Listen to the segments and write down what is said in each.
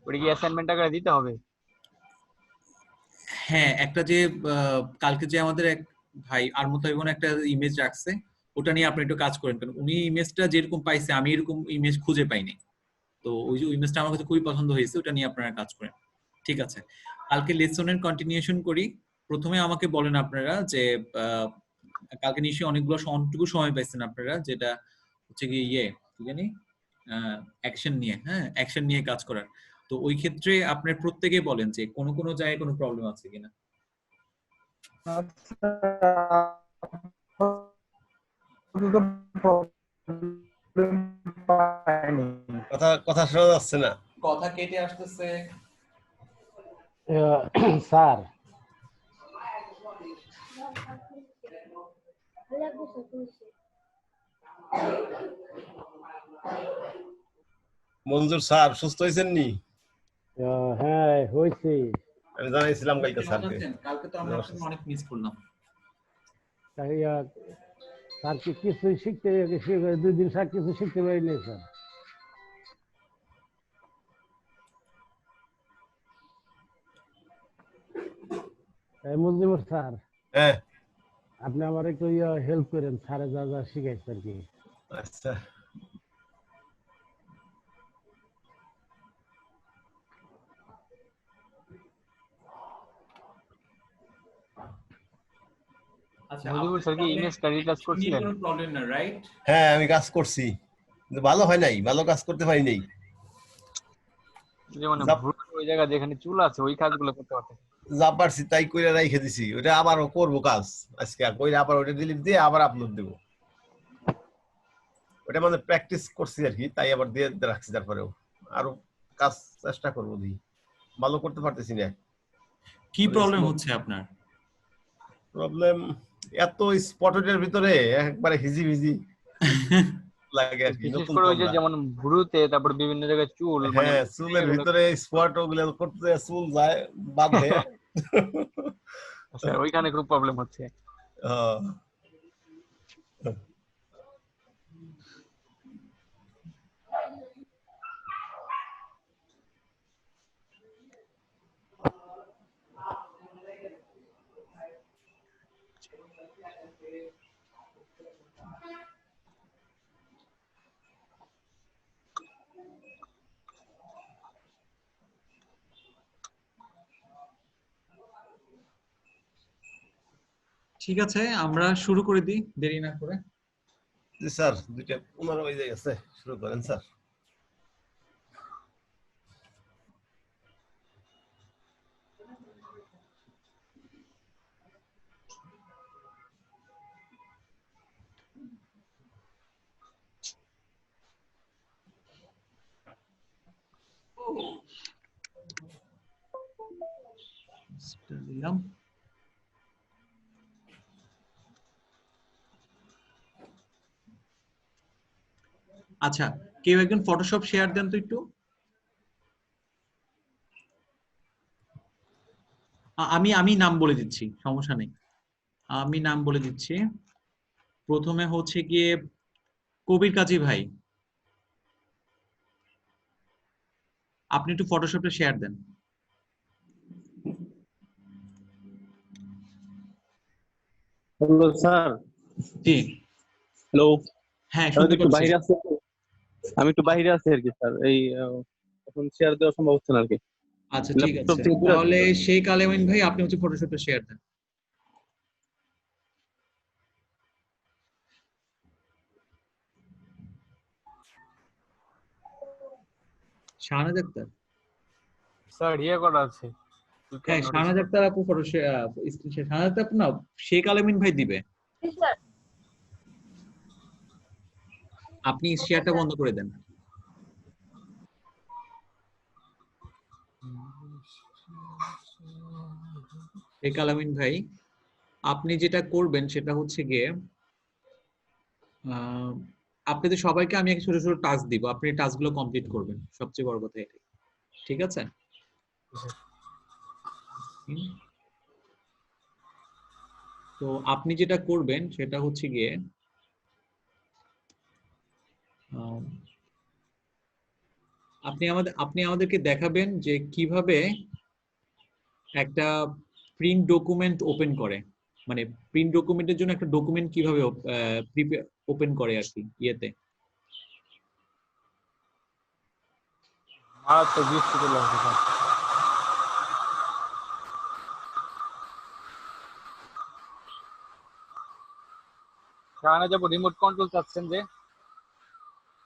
ওটা কি অ্যাসাইনমেন্ট আকারে দিতে হবে? হ্যাঁ, একটা যে কালকে যে আমাদের এক ভাই আর মোতাইবন একটা ইমেজ রাখছে, ওটা নিয়ে আপনি একটু কাজ করেন, কারণ উনি ইমেজটা যেরকম পাইছে আমি এরকম ইমেজ খুঁজে পাইনি। তো ওই যে ইমেজটা আমার কাছে খুবই পছন্দ হয়েছে, ওটা নিয়ে আপনারা কাজ করেন। ঠিক আছে, কালকে লেসনের কন্টিনিউশন করি। প্রথমে আমাকে বলেন আপনারা যে কালকে নিশ্চয়ই অনেকটুকু সময় পাইছেন আপনারা, যেটা হচ্ছে কি কি জানি অ্যাকশন নিয়ে, হ্যাঁ অ্যাকশন নিয়ে কাজ করার। তো ওই ক্ষেত্রে আপনার প্রত্যেকে বলেন যে কোনো জায়গায় কোনো প্রবলেম আছে কিনা। কথা শোনা যাচ্ছে না, কথা কেটে আসতেছে স্যার। মঞ্জুর স্যার সুস্থ হয়েছেন নি? হ্যাঁ হয়েছে। আমি জানাইছিলাম কালকে স্যারকে। কালকে তো আমরা আপনাকে অনেক মিস করলাম। স্যার কিছু শিখতে 2 দিন স্যার কিছু শিখতে পারিনি স্যার। মুজিবুর স্যার, হ্যাঁ আপনি আমার একটু হেল্প করেন, স্যারে যা যা শিখাইছে আর কি। আচ্ছা মুজিবুর স্যার কি ইমেজটা রিটাচ করছিলেন? কোনো প্রবলেম না, রাইট? হ্যাঁ আমি কাজ করছি, কিন্তু ভালো হয় নাই, ভালো কাজ করতে পারি নাই। যেমন ওই জায়গা যেখানে চুল আছে ওই কাজগুলো করতে পারতেন। যা পারছি তাই কইরা রাইখে দিছি, ওটা আবারও করবো কাজ আজকে, কইরা আবার ওটা ডিলিট দিয়ে আবার আপলোড দেবো। ওটা মানে প্র্যাকটিস করছি আর কি, তাই আবার দিয়ে রাখছি। তারপরেও আরো কাজ চেষ্টা করবো, দি ভালো করতে পারতেছি না। কি প্রবলেম হচ্ছে আপনার? প্রবলেম এত স্পটের ভিতরে একবারে হিজি লাগে আর কি। বিশেষ নতুন করে ওই যে প্রবলেম, যেমন ভ্রুতে, তারপর বিভিন্ন জায়গায় চুল, মানে হ্যাঁ চুলের ভিতরে স্পট, ওগুলো করতে চুল যায় বাঁধে। আচ্ছা ওইখানে খুব প্রবলেম হচ্ছে। ঠিক আছে, আমরা শুরু করে দিই দেরি না করে। জি স্যার, 2:15 হয়ে গেছে, শুরু করেন স্যার। দিলাম। আচ্ছা, কেউ একজন ফটোশপ শেয়ার দেন তো একটু। আমি নাম বলে দিচ্ছি, সমস্যা নেই, আমি নাম বলে দিচ্ছি। প্রথমে হচ্ছে গিয়ে কবির কাজী ভাই, আপনি একটু ফটোশপে শেয়ার দেন। Hello sir. জি হ্যালো। হ্যাঁ, শুনতে পাচ্ছি। আমি একটু বাইরে আছি আর কি স্যার, এই এখন শেয়ার দেওয়া সম্ভব হচ্ছে না আর কি। আচ্ছা ঠিক আছে, তাহলে শেখ আলামিন ভাই আপনি হচ্ছে ফটোশপে শেয়ার দেন। শাহনাজ আক্তার, স্যার করা আছে। হ্যাঁ শাহনাজ আক্তার আপু ফটো শাহনাজ আক্তার আপু না, শেখ আলামিন ভাই দিবে। আপনি শেয়ারটা বন্ধ করে দেন। শেখ আলামিন ভাই, আপনি যেটা করবেন সেটা হচ্ছে গিয়ে আপনাদের সবাইকে আমি একটা ছোট ছোট টাস্ক দিব, আপনি টাস্কগুলো কমপ্লিট করবেন, সবচেয়ে বড় কথা এটাই। ঠিক আছে? তো আপনি যেটা করবেন সেটা হচ্ছে গিয়ে আপনি আমাদেরকে দেখাবেন যে কিভাবে একটা প্রিন্ট ডকুমেন্ট ওপেন করে, মানে প্রিন্ট ডকুমেন্টের জন্য একটা ডকুমেন্ট কিভাবে ওপেন করে আর কি ইয়েতে। আর তো বৃষ্টি চলে আসছে স্যার। সেখানে যাবো, রিমোট কন্ট্রোল চাচ্ছেন যে?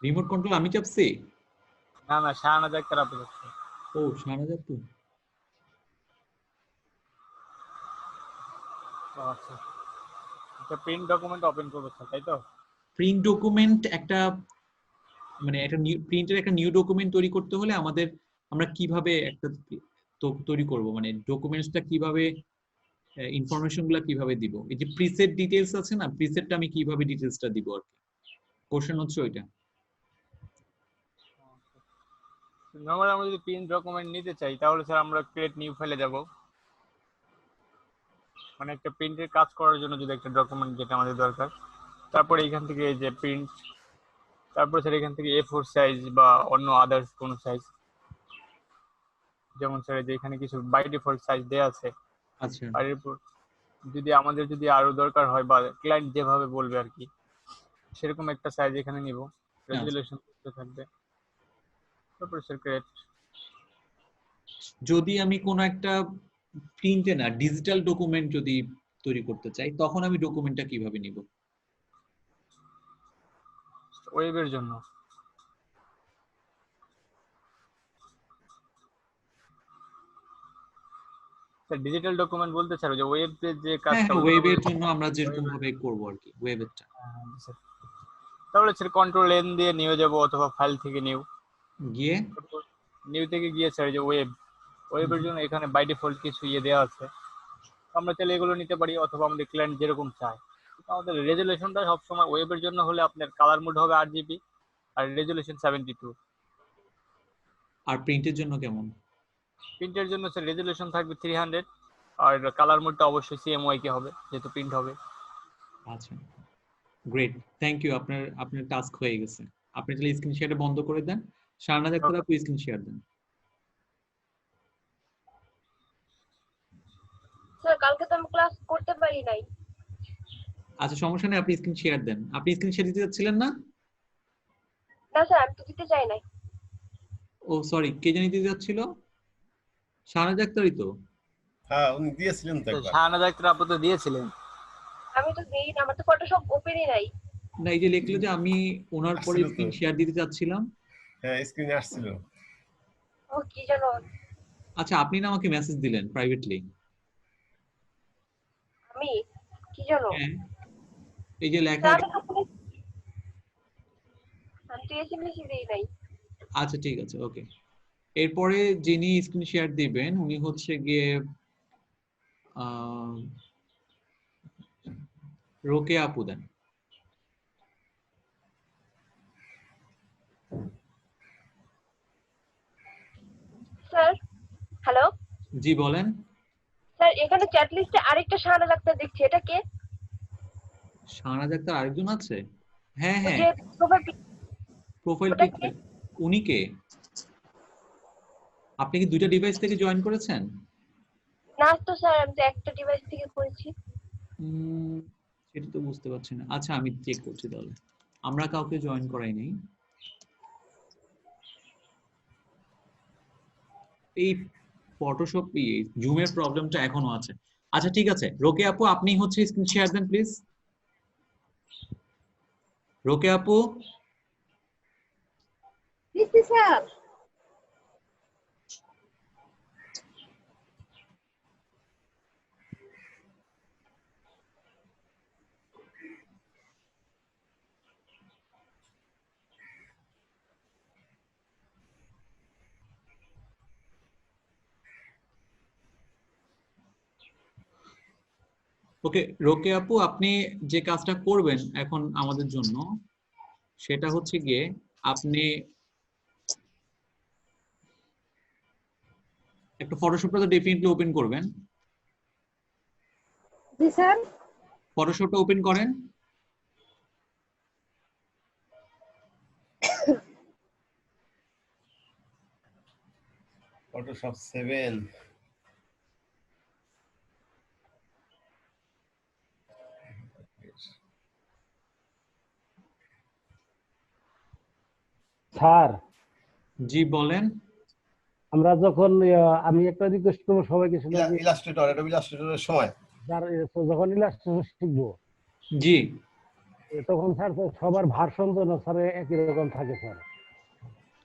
রিমোট কন্ট্রোল আমি চাপছি? না না, শাহানাজ আক্তার আপু যাচ্ছে। ও শাহনাজ আপু। আচ্ছা, একটা প্রিন্ট ডকুমেন্ট ওপেন করবো স্যার, তাই তো? প্রিন্ট ডকুমেন্ট একটা মানে একটা প্রিন্টের একটা নিউ ডকুমেন্ট তৈরি করতে হলে আমরা কিভাবে একটা তৈরি করব, মানে ডকুমেন্টসটা কিভাবে ইনফরমেশন গুলা কিভাবে দিব, এই যে প্রিসেট ডিটেলস আছে না, প্রিসেটটা আমি কিভাবে ডিটেলসটা দিব আর কি, কোশ্চেন হচ্ছে ওইটা। নরমালি আমরা যদি প্রিন্ট ডকুমেন্ট নিতে চাই তাহলে স্যার আমরা ক্রিয়েট নিউ ফাইলে যাব। মানে একটা প্রিন্টের কাজ করার জন্য যদি একটা ডকুমেন্ট যেটা আমাদের দরকার, তারপরে এখান থেকে এই যে প্রিন্ট, তারপরে স্যার এখান থেকে A4 সাইজ বা অন্য আদার্স কোনো সাইজ, যেমন স্যার যে এখানে কিছু বাই ডিফল্ট সাইজ দেওয়া আছে। আচ্ছা আর এরপর আমাদের যদি আরো দরকার হয় বা ক্লায়েন্ট যেভাবে বলবে আর কি, সেরকম একটা সাইজ এখানে নিব, রেজুলেশন থাকবে, তারপরে স্যার ক্রিয়েট। যদি আমি কোনো একটা প্রিন্টে না ডিজিটাল ডকুমেন্ট যদি তৈরি করতে চাই, তখন আমি ডকুমেন্টটা কিভাবে নিব? ওয়েবের জন্য ডিজিটাল ডকুমেন্ট বলতে স্যার যে ওয়েবে যে কাজটা ওয়েবের জন্য আমরা যেরকম ভাবে করব আর কি, ওয়েবেরটা। তাহলে স্যার কন্ট্রোল এন দিয়ে নিয়ে যাব, অথবা ফাইল থেকে নিউ গিয়ে নিউ থেকে গিয়ে স্যার যে ওয়েবের জন্য এখানে বাই ডিফল্ট কিছু দেওয়া আছে, আমরা চাইলে এগুলো নিতে পারি, অথবা আমাদের ক্লায়েন্ট যেরকম চায়। আমাদের রেজুলেশনটা সবসময় ওয়েবের জন্য হলে আপনার কালার মোড হবে 8GB আর রেজুলেশন 72। আর প্রিন্টের জন্য কেমন? প্রিন্টের জন্য স্যার রেজুলেশন থাকবে 300 আর কালার মোডটা অবশ্যই CMYK হবে যেহেতু প্রিন্ট হবে। আচ্ছা গ্রেট, থ্যাংক ইউ। আপনার টাস্ক হয়ে গেছে। আপনি তাহলে স্ক্রিন শেয়ারটা বন্ধ করে দেন। শাহনাজ আক্তার আপু স্ক্রিন শেয়ার দেন। স্যার কালকে তো আমি ক্লাস করতে পারি নাই। আচ্ছা সমস্যা নেই, আপনি স্ক্রিন শেয়ার দেন। আপনি স্ক্রিন শেয়ার দিতে যাচ্ছিলেন না? না স্যার আমি তো দিতে চাই নাই। ও সরি, কে জানি দিতে যাচ্ছিল? শাহনাজ আক্তারই তো। হ্যাঁ উনি দিয়েছিলেন তো একবার। শাহানাজ আক্তার আপু তো দিয়েছিলেন। আমি তো দেই না, আমার তো ফটোশপ ওপেনই নাই। না এই যে লিখলো যে আমি ওনার পরে আসছিল তো। স্ক্রিন শেয়ার দিতে যাচ্ছিলাম। হ্যাঁ স্ক্রিনে আসছিল। ও কি জানো, আচ্ছা আপনি না আমাকে মেসেজ দিলেন প্রাইভেটলি। আমি কি জানো, হ্যাঁ এই যে লেখা। স্যার আমি তো এসএমএস দেই নাই। আচ্ছা ঠিক আছে ওকে। এরপরে যিনি স্ক্রিন শেয়ার দিবেন উনি হচ্ছে গিয়ে রোকেয়া আপু দেন। Sir hello. জি বলেন। স্যার এখানে চ্যাট লিস্টে আরেকটা শাহানাজ আক্তার দেখছি, এটা কে? শাহনাজ আক্তার আরেকজন আছে? হ্যাঁ ওই হ্যাঁ যে প্রোফাইল ওটা পিক। কে? উনি কে? আপনি কি দুইটা ডিভাইস থেকে জয়েন করেছেন? না তো স্যার আমি তো একটা ডিভাইস থেকে করেছি। সেটা তো বুঝতে পারছি না। আচ্ছা আমি চেক করছি তাহলে। আমরা কাউকে জয়েন করাই নাই। এই ফটোশপ জুমের প্রবলেমটা এখনো আছে। আচ্ছা ঠিক আছে রোকে আপু আপনি হচ্ছে স্ক্রিন শেয়ার দেন প্লিজ। রোকে আপু স্যার ওকে রোকে আপু আপনি যে কাজটা করবেন এখন আমাদের জন্য সেটা হচ্ছে গিয়ে আপনি একটা ফটোশপটা তো ডেফিনেটলি ওপেন করবেন। জি স্যার। ফটোশপটা ওপেন করেন। ফটোশপ 7 স্যার জি বলেন। আমরা যখন আমি একটা রিকোয়েস্ট করবো সবাইকে, সেটা কি ইলাস্ট্রেটর, এটা ইলাস্ট্রেটরের সময় যারা যখন ইলাস্ট্রেশন শিখবো জি তখন স্যার তো সবার ভার্সন তো না স্যার একই রকম থাকে স্যার।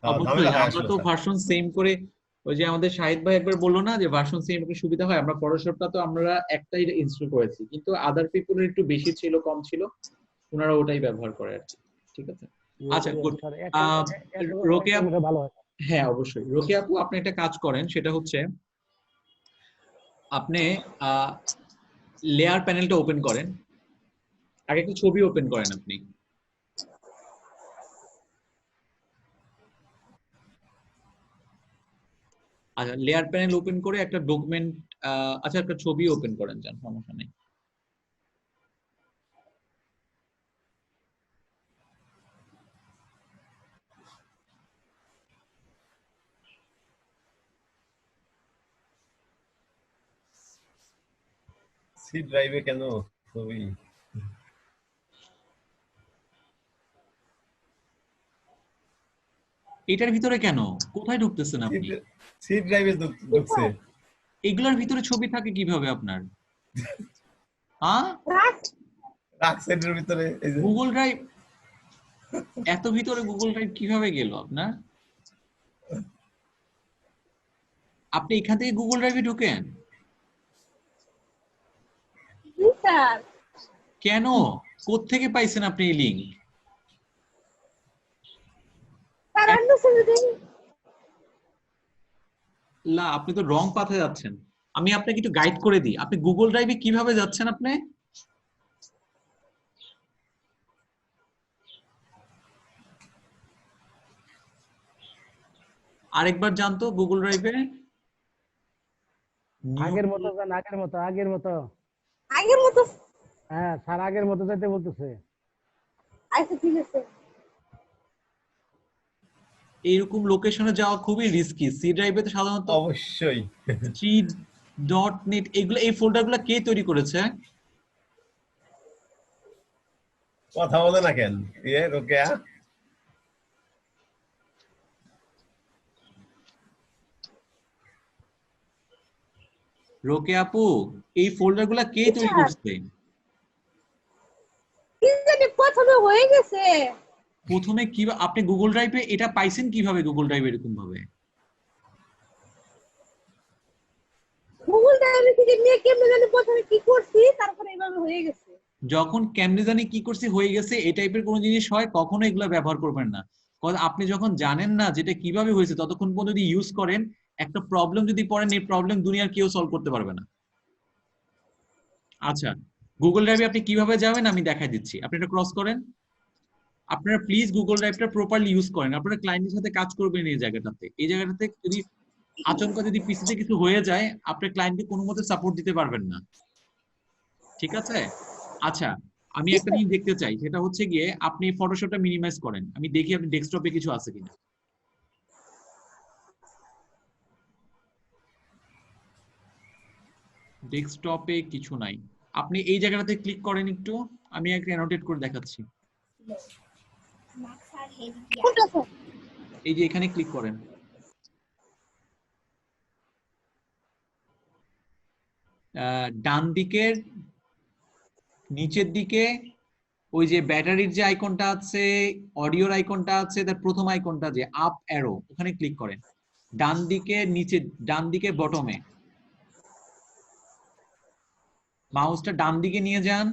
অবশ্যই, ঝামেলা হয় আমরা আসলে তো স্যার। ভার্সন সেম করে, ওই যে আমাদের শাহিদ ভাই একবার বললো না যে ভার্সন সেম করে সুবিধা হয়, আমরা ফটোশপটা তো আমরা একটাই ইনস্টল করেছি, কিন্তু আদার পিপলের একটু বেশি ছিল কম ছিল, ওনারা ওটাই ব্যবহার করে আর কি। ঠিক আছে, আচ্ছা গুড। স্যার রোকেয়া, ভালো হয়। হ্যাঁ অবশ্যই রোকেয়া আপু, আপনি একটা কাজ করেন, সেটা হচ্ছে আপনি লেয়ার প্যানেলটা ওপেন করেন, আগে একটা ছবি ওপেন করেন আপনি। আচ্ছা লেয়ার প্যানেল ওপেন করে একটা ডকুমেন্ট, আচ্ছা একটা ছবি ওপেন করেন, যান সমস্যা নেই। সি ড্রাইভে কেন ছবি? এটার ভিতরে কেন, কোথায় ঢুকতেছেন আপনি? সি ড্রাইভে ঢুকছে। এগুলোর ভিতরে ছবি থাকে কিভাবে আপনার? হ্যাঁ রাখছে এর ভিতরে, এই যে গুগল ড্রাইভ, এত ভিতরে গুগল ড্রাইভ কিভাবে গেল আপনার? আপনি এখান থেকে গুগল ড্রাইভে ঢুকেন স্যার কেন? কোত্থেকে পাইছেন আপনি এই লিঙ্ক? না আপনি তো রং পাথে যাচ্ছেন, আমি আপনাকে একটু গাইড করে দিই। আপনি গুগল ড্রাইভে কিভাবে যাচ্ছেন আপনি? আরেকবার জানতো গুগল ড্রাইভে আগের মতো যান, আগের মতো আগের মতো। হ্যাঁ স্যার আগের মতো যাইতে বলতেছে। আচ্ছা ঠিক আছে। এইরকম লোকেশনে যাওয়া খুবই রিস্কি। সি ড্রাইভে তো সাধারণত অবশ্যই .net এগুলো, এই ফোল্ডারগুলো কে তৈরি করেছে? কথা বলে না কেন রোকেয়া? রোকে আপু, এই ফোল্ডারগুলো কে তৈরি করছে? কি জানি প্রথমে হয়ে গেছে। প্রথমে কি আপনি গুগল ড্রাইভে এটা পাইছেন কিভাবে? গুগল ড্রাইভ এরকম ভাবে গুগল ড্রাইভে থেকে নিয়ে কেমনে জানি প্রথমে কি করছি, তারপরে এইভাবে হয়ে গেছে। যখন কেমনে জানি কি করছি হয়ে গেছে, এই টাইপের কোনো জিনিস হয় কখনো এগুলো ব্যবহার করবেন না। কারণ আপনি যখন জানেন না যেটা কিভাবে হয়েছে, ততক্ষণ পর্যন্ত যদি ইউজ করেন, একটা প্রবলেম যদি পড়েন, এই প্রবলেম দুনিয়ার কেউ সলভ করতে পারবে না। আচ্ছা গুগল ড্রাইভে আপনি কিভাবে যাবেন আমি দেখাই দিচ্ছি, আপনি এটা ক্রস করেন। আপনারা প্লিজ গুগল ড্রাইভটা প্রপারলি ইউজ করেন, আপনারা ক্লায়েন্টের সাথে কাজ করবেন এই জায়গাটাতে। এই জায়গাটাতে যদি আচমকা যদি পিসিতে কিছু হয়ে যায়, আপনার ক্লায়েন্টকে কোনো মতে সাপোর্ট দিতে পারবেন না। ঠিক আছে? আচ্ছা আমি একটা জিনিস দেখতে চাই, সেটা হচ্ছে গিয়ে আপনি ফটোশপটা মিনিমাইজ করেন, আমি দেখি আপনি ডেস্কটপে কিছু আছে কিনা। ডেস্কটপে কিছু নাই, আপনি এই জায়গাটাতে ক্লিক করেন একটু, আমি একটা অ্যানোটেট করে দেখাচ্ছি। এই যে এখানে ক্লিক করেন, ডান দিকের নিচের দিকে ওই যে ব্যাটারির যে আইকনটা আছে, অডিওর আইকনটা আছে, তার প্রথম আইকনটা যে আপ অ্যারো, ওখানে ক্লিক করেন। ডান দিকে নিচে, ডান দিকে বটমে মাউসটা ডান দিকে নিয়ে যান,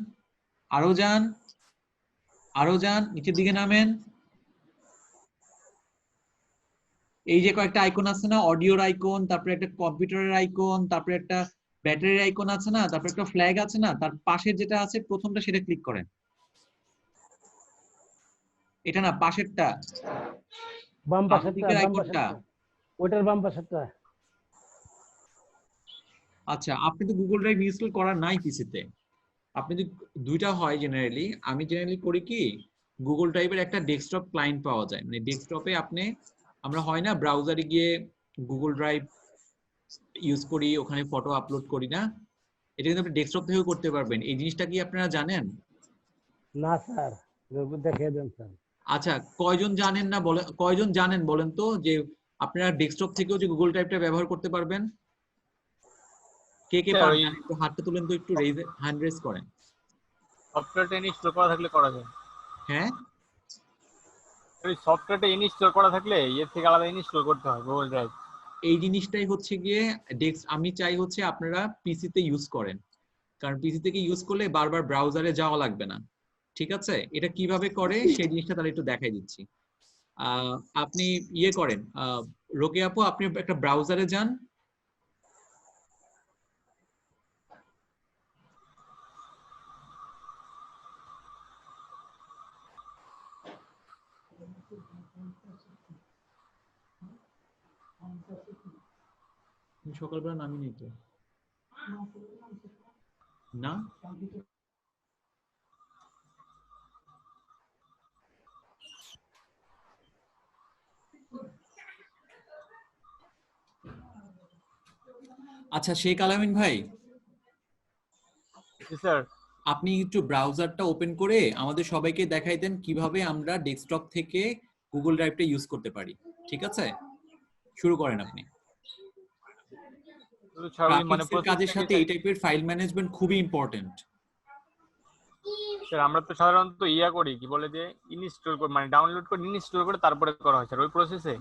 আরো যান, আরো যান, নিচের দিকে নামেন। এই যে কয়েকটা আইকন আছে না, অডিওর আইকন, তারপরে একটা কম্পিউটারের আইকন, তারপরে একটা ব্যাটারির আইকন আছে না, তারপরে একটা ফ্ল্যাগ আছে না, তার পাশে যেটা আছে প্রথমটা সেটা ক্লিক করেন। এটা না, পাশেরটা, বাম পাশেরটা, বাম আইকনটা। পাশেরটা, ওটার বাম পাশেরটা। আচ্ছা আপনি তো গুগল ড্রাইভ ইনস্টল করা নাই পিসিতে, আপনি যদি দুইটা হয় জেনারেলি, আমি জেনারেলি করি কি, গুগল ড্রাইভের একটা ডেস্কটপ ক্লায়েন্ট পাওয়া যায়, মানে ডেস্কটপে আপনি, আমরা হয় না ব্রাউজারে গিয়ে গুগল ড্রাইভ ইউজ করি, ওখানে ফটো আপলোড করি না, এটা কিন্তু আপনি ডেস্কটপ থেকেও করতে পারবেন। এই জিনিসটা কি আপনারা জানেন? না স্যার, দেখিয়ে দেন স্যার। আচ্ছা, কয়জন জানেন না বলেন, কয়জন জানেন বলেন তো যে আপনারা ডেস্কটপ থেকেও যে গুগল ড্রাইভটা ব্যবহার করতে পারবেন? কে কে স্যার ওই পারবেন? একটু হাতটা তুলেন তো, একটু হ্যান্ড রেজ করেন। সফটওয়্যারটা ইনস্টল করা থাকলে করা যায়। হ্যাঁ, ওই সফটওয়্যারটা ইনস্টল করা থাকলে এর থেকে আলাদা ইনস্টল করতে হয় গুগল ড্রাইভ। এই জিনিসটাই হচ্ছে গিয়ে আমি চাই হচ্ছে আপনারা পিসিতে ইউজ করেন, কারণ পিসি থেকে ইউজ করলে বারবার ব্রাউজারে যাওয়া লাগবে না। ঠিক আছে, এটা কিভাবে করে সেই জিনিসটা তাহলে একটু দেখাই দিচ্ছি। আপনি ইয়ে করেন, রোকে আপু, আপনি একটা ব্রাউজারে যান। সকালবেলা নামিনি তো না। আচ্ছা, শেখ আলামিন ভাই, স্যার আপনি একটু ব্রাউজারটা ওপেন করে আমাদের সবাইকে দেখাই দেন কিভাবে আমরা ডেস্কটপ থেকে গুগল ড্রাইভটা ইউজ করতে পারি। ঠিক আছে, শুরু করেন আপনি। গ্রাফিক্সের কাজের সাথে এই টাইপের ফাইল ম্যানেজমেন্ট খুবই ইম্পর্টেন্ট। স্যার আমরা তো সাধারণত ইয়া করি, কি বলে যে ইনস্টল করে, মানে ডাউনলোড করে ইনস্টল করে তারপরে করা হয় স্যার ওই প্রসেসে।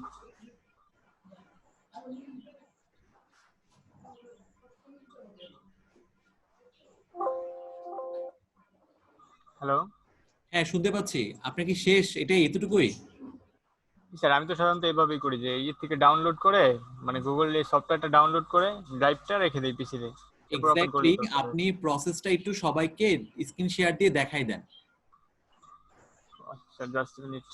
হ্যালো হ্যাঁ, শুনতে পাচ্ছি। আপনার কি শেষ এটাই, এতটুকুই? স্যার আমি তো সাধারণত এইভাবেই করি যে ইয়ে থেকে ডাউনলোড করে, মানে গুগল এই সফটওয়্যারটা ডাউনলোড করে ড্রাইভটা রেখে দেই পিসিতে। এক্স্যাক্টলি, আপনি প্রসেসটা একটু সবাইকে স্ক্রিন শেয়ার দিয়ে দেখাই দেন। আচ্ছা জাস্ট মিনিট।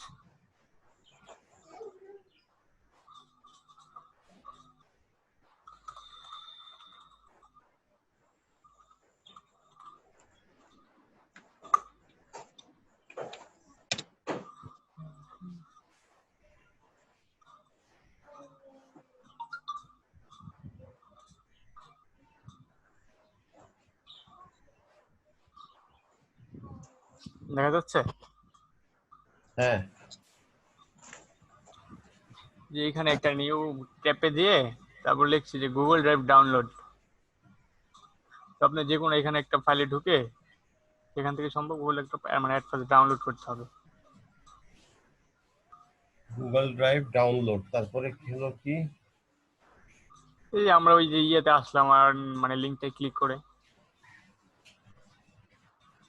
দেখা যাচ্ছে হ্যাঁ, যে এখানে একটা নিউ ট্যাপে দিয়ে তারপর লিখছি যে গুগল ড্রাইভ ডাউনলোড। তো আপনি যে কোনো এখানে একটা ফাইলে ঢুকে সেখান থেকে সম্ভব গুগল একটা মানে অ্যাড ফাইল ডাউনলোড করতে হবে। গুগল ড্রাইভ ডাউনলোড, তারপরে কি হলো কি? এই যে আমরা ওই যে ইয়েতে আসলাম আর মানে লিঙ্কটা ক্লিক করে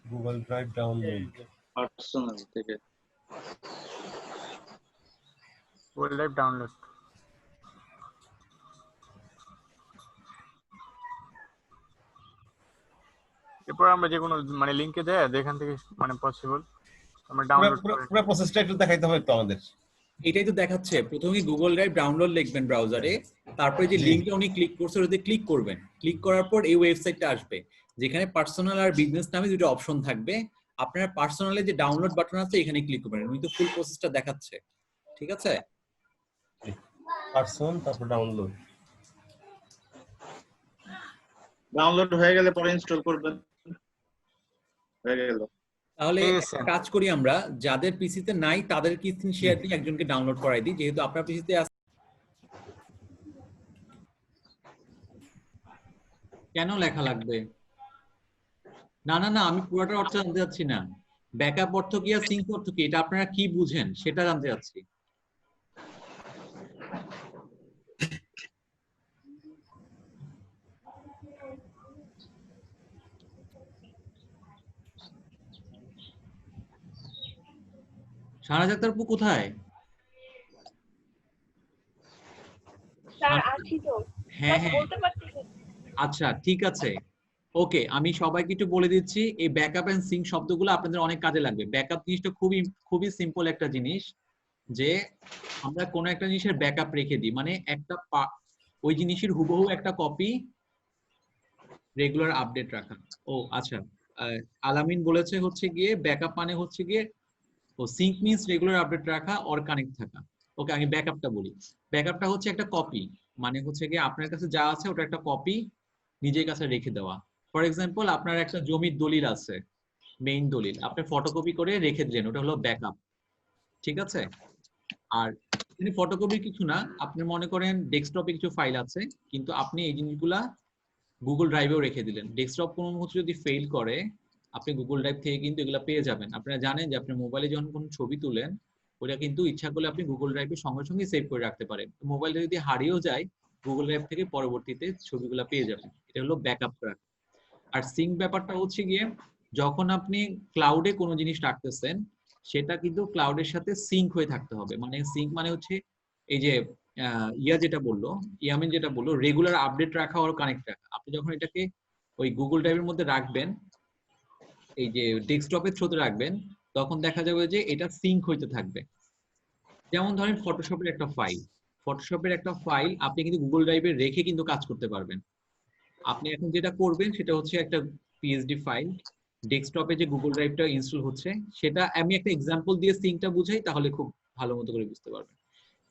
গুগল ড্রাইভ ডাউনলোড পার্সোনাল থেকে। Google drive download. এরপর আমরা যে কোনো মানে লিঙ্কে যাই যেখান থেকে মানে পসিবল আমরা ডাউনলোড করে। পুরো প্রসেসটা একটু দেখাইতে হবে তো আমাদের। এটাই তো দেখাচ্ছে, প্রথমে গুগল ড্রাইভ ডাউনলোড লিখবেন ব্রাউজারে, তারপরে যে লিংকটা উনি ক্লিক করছে ওটাতে ক্লিক করবেন। ক্লিক করার পর এই ওয়েবসাইটটা আসবে যেখানে পার্সোনাল আর বিজনেস নামে দুটো অপশন থাকবে। আপনার পার্সোনালে যে ডাউনলোড বাটন আছে এখানে ক্লিক করবেন। উনি তো ফুল প্রসেসটা দেখাচ্ছে। ঠিক আছে, পার্সোনাল তারপর ডাউনলোড। ডাউনলোড হয়ে গেলে পরে ইনস্টল করবেন। হয়ে গেল। তাহলে একটা কাজ করি আমরা, যাদের পিসিতে নাই তাদের কি স্ক্রিন শেয়ার দিয়ে একজনকে ডাউনলোড করাই দিই, যেহেতু আপনার পিসিতে আছে। কেন লেখা লাগবে? না না না, আমি পুরোটা অর্থ জানতে চাচ্ছি না। ব্যাকআপ অর্থ কি আর সিঙ্ক অর্থ কি, এটা আপনারা কি বুঝেন সেটা জানতে চাচ্ছি। শাহনাজ আপু কোথায়? স্যার আছি তো, হ্যাঁ হ্যাঁ, বলতে পারছি না। আচ্ছা ঠিক আছে, ওকে। আমি সবাইকে একটু বলে দিচ্ছি, এই ব্যাকআপ এন্ড সিঙ্ক শব্দগুলো আপনাদের অনেক কাজে লাগবে। ব্যাকআপ জিনিসটা খুবই খুবই সিম্পল একটা জিনিস, যে আমরা কোনো একটা জিনিসের ব্যাকআপ রেখে দিই, মানে একটা ওই জিনিসের হুবহু একটা কপি রেগুলার আপডেট রাখা। ও আচ্ছা, আলামিন বলেছে হচ্ছে গিয়ে ব্যাকআপ মানে হচ্ছে গিয়ে, ও সিঙ্ক মিন্স রেগুলার আপডেট রাখা অর কানেক্ট থাকা। ওকে, আমি ব্যাকআপটা বলি। ব্যাকআপটা হচ্ছে একটা কপি, মানে হচ্ছে কি আপনার কাছে যা আছে ওটা একটা কপি নিজের কাছে রেখে দেওয়া। ফর এক্সাম্পল আপনার একটা জমির দলিল আছে, মেইন দলিল, আপনি ফটোকপি করে রেখে দিলেন, ওটা হলো ব্যাকআপ। ঠিক আছে? আর ফটোকপি কিছু না, আপনি মনে করেন ডেস্কটপে কিছু ফাইল আছে, কিন্তু আপনি এই জিনিসগুলা গুগল ড্রাইভেও রেখে দিলেন। ডেস্কটপ কোনো মুহূর্তে যদি ফেল করে, আপনি গুগল ড্রাইভ থেকে কিন্তু এগুলো পেয়ে যাবেন। আপনারা জানেন যে আপনি মোবাইলে যখন কোনো ছবি তুলেন, ওটা কিন্তু ইচ্ছা করলে আপনি গুগল ড্রাইভে সঙ্গে সঙ্গে সেভ করে রাখতে পারেন। মোবাইলটা যদি হারিয়েও যায়, গুগল ড্রাইভ থেকে পরবর্তীতে ছবিগুলো পেয়ে যাবেন। এটা হলো ব্যাকআপ করা। আর সিঙ্ক ব্যাপারটা হচ্ছে গিয়ে, যখন আপনি ক্লাউডে কোনো জিনিস রাখতেছেন, সেটা কিন্তু ক্লাউডের সাথে সিঙ্ক হয়ে থাকতে হবে। মানে সিঙ্ক মানে হচ্ছে এই যে যেটা বললো, ইয়ামিন যেটা বললো, রেগুলার আপডেট রাখা আর কানেক্ট রাখা। আপনি যখন এটাকে ওই গুগল ড্রাইভের মধ্যে রাখবেন, এই যে ডেস্কটপের থ্রুতে রাখবেন, তখন দেখা যাবে যে এটা সিঙ্ক হইতে থাকবে। যেমন ধরেন ফটোশপের একটা ফাইল আপনি কিন্তু গুগল ড্রাইভে রেখে কিন্তু কাজ করতে পারবেন। আপনি এখন যেটা করবেন সেটা হচ্ছে একটা পিএসডি ফাইল, ডেস্কটপে যে গুগল ড্রাইভটা ইনস্টল হচ্ছে, সেটা আমি একটা এক্সাম্পল দিয়ে সিঙ্কটা বুঝাই, তাহলে খুব ভালো মতো করে বুঝতে পারবেন।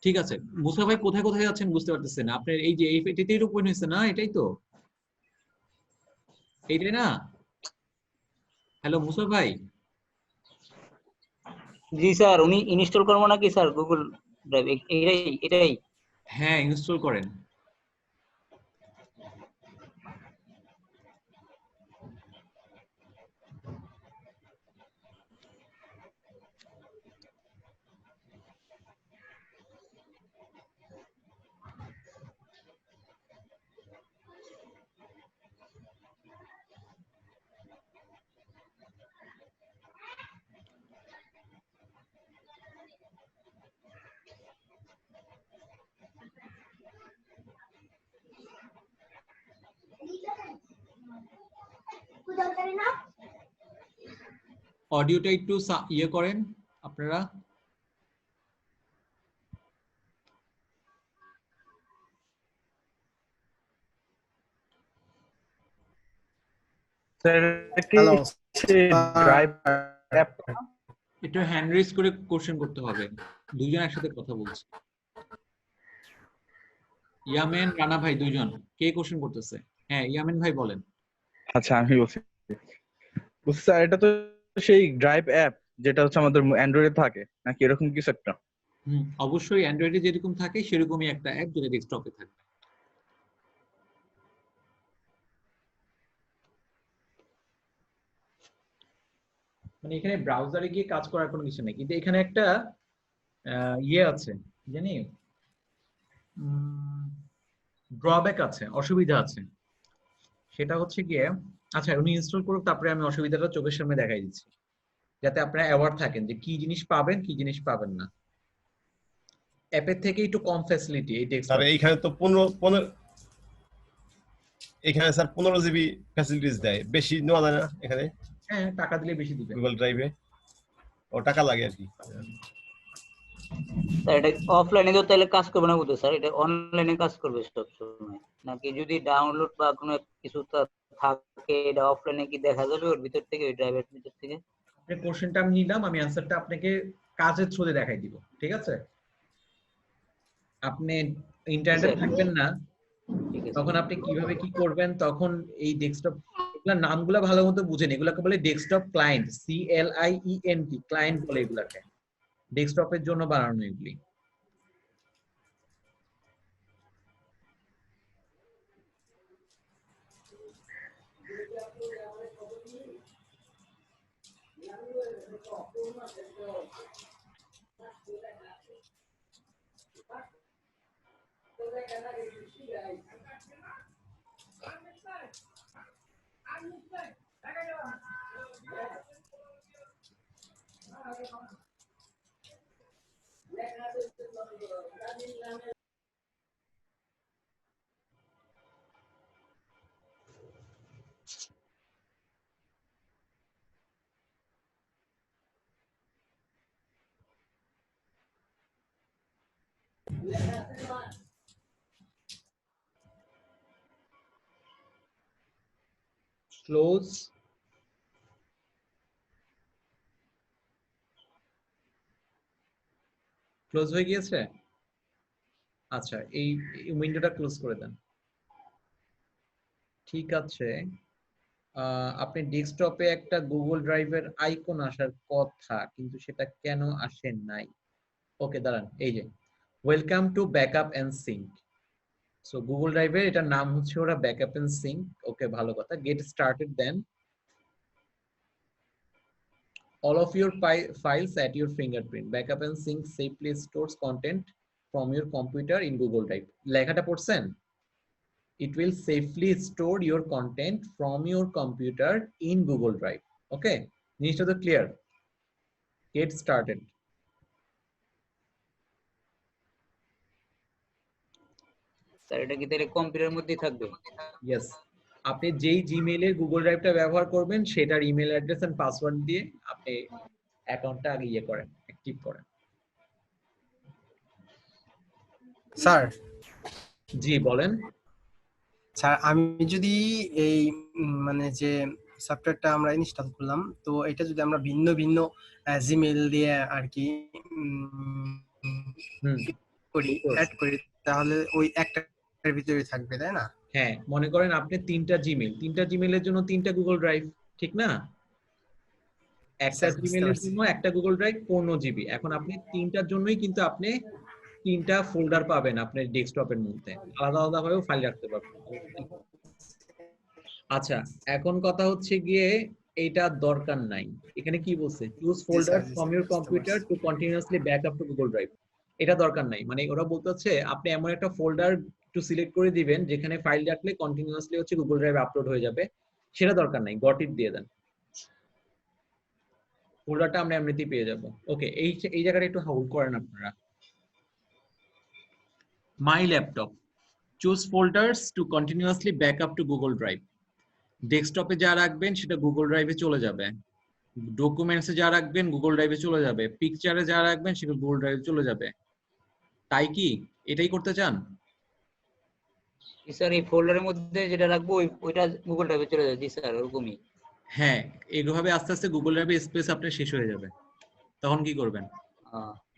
ঠিক আছে, মুসা ভাই কোথায় কোথায় যাচ্ছেন বুঝতে পারতেছেন? আপনার এই যে এটাতেই ওপেন হয়েছে না? এটাই তো, এইটাই না? হ্যালো মুসা ভাই। জি স্যার, উনি ইনস্টল করবো নাকি স্যার গুগল ড্রাইভ? এটাই হ্যাঁ, ইনস্টল করেন। অডিওটা একটু ইয়ে করেন আপনারা। হ্যালো, একটু হ্যান্ড রেজ করে কোশ্চেন করতে হবে, দুইজন একসাথে কথা বলছে। ইয়ামেন, রানা ভাই দুইজন, কে কোশ্চেন করতেছে? হ্যাঁ ইয়ামেন ভাই বলেন। আচ্ছা আমি বলছি বুঝছি স্যার, এটা তো সেই ড্রাইভ অ্যাপ যেটা হচ্ছে আমাদের অ্যান্ড্রয়েডে থাকে নাকি এরকম কিছু একটা? অবশ্যই অ্যান্ড্রয়েডে যেরকম থাকে সেরকমই একটা অ্যাপ যেটা ডেস্কটপে থাকে। মানে এখানে ব্রাউজারে গিয়ে কাজ করার কোনো কিছু নেই, কিন্তু এখানে একটা ইয়ে আছে জানি, ড্রব্যাক আছে, অসুবিধা আছে। সেটা হচ্ছে গিয়ে, আচ্ছা উনি ইনস্টল করুক, তারপরে আমি অসুবিধাটা চোখের সামনে দেখাই দিচ্ছি, যাতে আপনারা অ্যাওয়ার থাকেন যে কি জিনিস পাবেন কি জিনিস পাবেন না। অ্যাপের থেকে একটু কম ফ্যাসিলিটি এই স্যার ডেস্কটপ। এইখানে তো 15 এখানে স্যার 15 জিবি ফ্যাসিলিটিস দেয়, বেশি নেওয়া যায় না এখানে হ্যাঁ, টাকা দিলে বেশি দিবেন। গুগল ড্রাইভে? ও টাকা লাগে আর কি। স্যার এটা অফলাইনে তো তাহলে কাজ করবে না বুঝতে স্যার, এটা অনলাইনে কাজ করবে সব সময় নাকি? যদি ডাউনলোড বা কোনো কিছু থাকে, এটা অফলাইনে কি দেখা যাবে ওর ভিতর থেকে, ওই ড্রাইভের ভিতর থেকে? আপনার কোশ্চেনটা আমি নিলাম, আমি অ্যানসারটা আপনাকে কাজের থ্রুতে দেখাই দিব, ঠিক আছে? আপনি ইন্টারনেটে থাকবেন না, ঠিক আছে। তখন আপনি কিভাবে কি করবেন, তখন এই ডেস্কটপ, এগুলা নামগুলো ভালো মতো বুঝেন, এগুলাকে বলে ডেস্কটপ ক্লায়েন্ট, CLIENT, ক্লায়েন্ট বলে এগুলাকে, ডেস্কটপের জন্য বানানো এগুলি। ক্লোজ, ক্লোজ হয়ে গিয়েছে। আচ্ছা, এই উইন্ডোটা ক্লোজ করে দেন। ঠিক আছে, আপনি ডেস্কটপে একটা গুগল ড্রাইভের আইকন আসার কথা, কিন্তু সেটা কেন আসে নাই? ওকে দাঁড়ান, এই যে welcome to backup and sync. So Google ড্রাইভের এটার নাম হচ্ছে ওরা ব্যাকআপ এন্ড সিঙ্ক। ওকে, ভালো কথা। Get started then. All of your files at your fingerprint. Backup and sync safely stores content from your computer in Google Drive. লেখাটা পড়ছেন? It will safely store your content from your computer in Google Drive. Okay? জিনিসটা তো clear? Get started. Sir এটা কি তাহলে কম্পিউটারের মধ্যেই থাকবে? Yes. আপনি যেই জিমেইলের গুগল ড্রাইভটা ব্যবহার করবেন সেটার ইমেল অ্যাড্রেস এন্ড পাসওয়ার্ড দিয়ে আপনি অ্যাকাউন্টটা আগে ইয়ে করেন, অ্যাক্টিভ করেন। স্যার জি বলেন। স্যার আমি যদি এই মানে যে সফটওয়্যারটা আমরা ইনস্টল করলাম, তো এটা যদি আমরা ভিন্ন ভিন্ন জিমেইল দিয়ে আর কি করি, অ্যাড করি, তাহলে ওই একটার ভিতরে থাকবে, তাই না? হ্যাঁ, মনে করেন আপনি তিনটা জিমেইলের জন্য তিনটা গুগল ড্রাইভ, ঠিক না? একটা জিমেইলের জন্য একটা গুগল ড্রাইভ 15 জিবি। এখন আপনি তিনটার জন্যই কিন্তু আপনি তিনটা ফোল্ডার পাবেন আপনার ডেস্কটপের মধ্যে, আলাদা আলাদা ভাবেও ফাইল রাখতে পারবেন। আচ্ছা, এখন কথা হচ্ছে গিয়ে এইটা দরকার নাই। এখানে কি বলছে? Choose folder from your computer to continuously back up to Google Drive. এটা দরকার নাই, মানে ওরা বলতে হচ্ছে আপনি এমন একটা ফোল্ডার একটু সিলেক্ট করে দিবেন যেখানে ফাইল রাখলে কন্টিনিউয়াসলি হচ্ছে গুগল ড্রাইভে আপলোড হয়ে যাবে, সেটা দরকার নাই। গট ইট দিয়ে দেন, ফোল্ডারটা আমরা এমনিতেই পেয়ে যাব। ওকে, এই জায়গাটা একটু হোল্ড করেন আপনারা। My laptop, choose folders to continuously back up to Google Drive. ডেস্কটপে যা রাখবেন সেটা গুগল ড্রাইভে চলে যাবে, ডকুমেন্টসে যা রাখবেন গুগল ড্রাইভে চলে যাবে, পিকচারে যা রাখবেন সেটা গুগল ড্রাইভে চলে যাবে। তাই কি এটাই করতে চান? স্যার এই ফোল্ডারের মধ্যে যেটা রাখবো ওইটা গুগল ড্রাইভে চলে যাবে। জি স্যার, ওরকমই। হ্যাঁ, এইভাবে আস্তে আস্তে গুগল ড্রাইভে স্পেস আপনার শেষ হয়ে যাবে। তখন কি করবেন?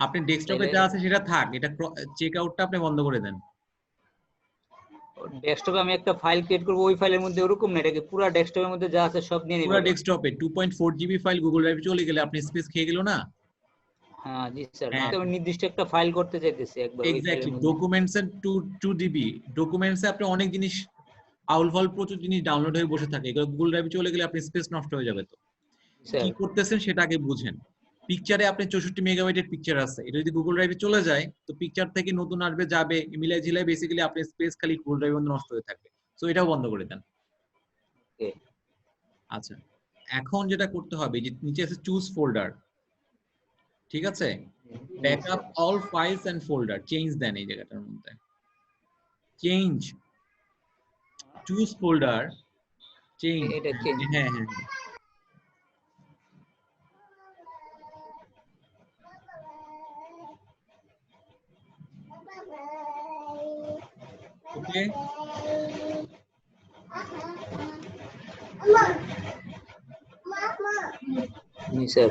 আপনি ডেস্কটপে যা আছে সেটা থাক, এটা চেক আউটটা আপনি বন্ধ করে দেন। ডেস্কটপে আমি একটা ফাইল ক্রিয়েট করব, ওই ফাইলের মধ্যে ওরকম না, এটাকে পুরো ডেস্কটপের মধ্যে যা আছে সব নিয়ে নিব। পুরো ডেস্কটপে 2.4 জিবি ফাইল গুগল ড্রাইভে চলে গেলে আপনি স্পেস খেয়ে গেল না? হ্যাঁ জি স্যার, আমি নির্দিষ্ট একটা ফাইল করতে চাইতেছি একবার। এক্স্যাক্টলি, ডকুমেন্টস এর 2 জিবি, ডকুমেন্টসে আপনি অনেক জিনিস আউলফল প্রচুর জিনিস ডাউনলোড হয়ে বসে থাকে, এগুলো গুগল ড্রাইভে চলে গেলে আপনি স্পেস নষ্ট হয়ে যাবে। তো কি করতেছেন সেটা আগে বুঝেন। পিকচারে আপনি 64 মেগাবাইটের পিকচার আছে, এটা যদি গুগল ড্রাইভে চলে যায় তো পিকচার থেকে নতুন আসবে, যাবে, মিলাই ঝিলাই বেসিক্যালি আপনার স্পেস খালি গুগল ড্রাইভে নষ্ট হয়ে থাকবে। সো এটাও বন্ধ করে দেন। আচ্ছা, এখন যেটা করতে হবে যে নিচে আছে চুজ ফোল্ডার, ঠিক আছে? Backup all files and folder, change দেন এই জায়গাটার মধ্যে, চেঞ্জ চুজ ফোল্ডার, চেঞ্জ। হ্যাঁ হ্যাঁ, ওকে। জি স্যার।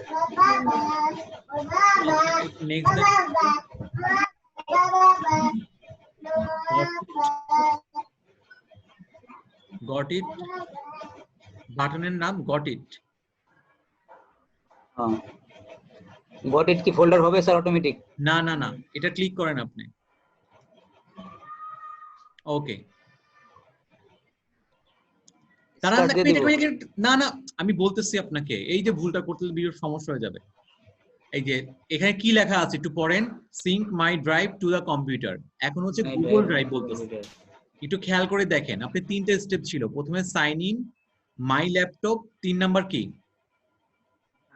নেক্সট গট ইট, বাটনের নাম গট ইট। গট ইট কি ফোল্ডার হবে স্যার অটোমেটিক? না না না, এটা ক্লিক করেন আপনি। ওকে, না না, আমি বলতেছি আপনাকে, এই যে ভুলটা করতে ভিডিওর সমস্যা হয়ে যাবে। এই যে এখানে কি লেখা আছে একটু পড়েন, sync my drive to the computer, এখন হচ্ছে গুগল ড্রাইভ বলতেছে। একটু খেয়াল করে দেখেন, আপনি তিনটে স্টেপ ছিল, প্রথমে sign in, my laptop, 3 number কি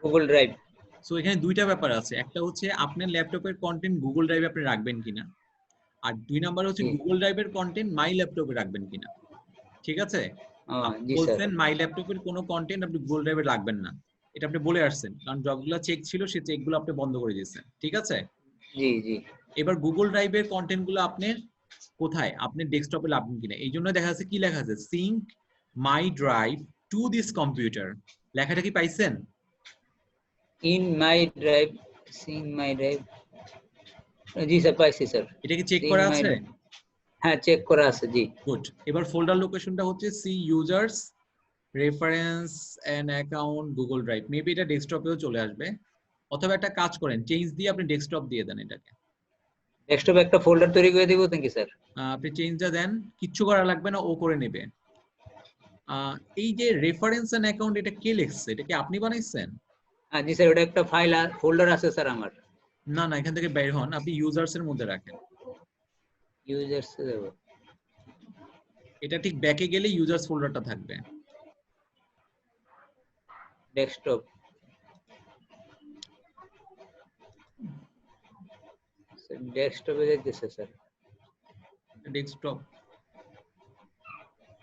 গুগল ড্রাইভ। সো এখানে দুইটা ব্যাপার আছে, একটা হচ্ছে আপনার ল্যাপটপের কন্টেন্ট গুগল ড্রাইভে আপনি রাখবেন কিনা, আর 2 নাম্বার হচ্ছে গুগল ড্রাইভের কন্টেন্ট মাই ল্যাপটপে রাখবেন কিনা। ঠিক আছে? বলছেন মাই ল্যাপটপের কোনো কন্টেন্ট আপনি গুগল ড্রাইভে রাখবেন না, এটা আপনি বলে আসছেন, কারণ যতগুলো চেক ছিল সেই চেকগুলো আপনি বন্ধ করে দিয়েছেন। ঠিক আছে? জি জি। এবার গুগল ড্রাইভের কন্টেন্টগুলো আপনি কোথায়, আপনি ডেস্কটপে রাখবেন কিনা, এই জন্য দেখা যাচ্ছে কি লেখা আছে, sync my drive to this computer. লেখাটা কি পাইছেন? In my drive, sync my drive. জি স্যার পাইছি স্যার। এটা কি চেক See করা my- আছে? হ্যাঁ চেক করা আছে জি। গুড। এবার ফোল্ডার লোকেশনটা হচ্ছে C users reference and account Google Drive. Maybe এটা ডেস্কটপেও চলে আসবে, অথবা একটা কাজ করেন চেঞ্জ দিয়ে আপনি ডেস্কটপ দিয়ে দেন এটাকে। ডেস্কটপে একটা ফোল্ডার তৈরি করে দিব নাকি স্যার? আপনি চেঞ্জটা দেন, কিচ্ছু করা লাগবে না, ও করে নেবে। এই যে রেফারেন্স এন্ড অ্যাকাউন্ট এটা কে লিখছে? এটা কি আপনি বানাইছেন? হ্যাঁ জি স্যার, ওটা একটা ফাইল আর ফোল্ডার আছে স্যার আমার। না না, এখান থেকে বের হন, আপনি ইউজার্স এর মধ্যে রাখেন। ইউজার্স এ যাব। এটা ঠিক ব্যাকে গেলে ইউজার্স ফোল্ডারটা থাকবে। ডেস্কটপ ডেস্কটপে যাইতেছে স্যার। ডেস্কটপ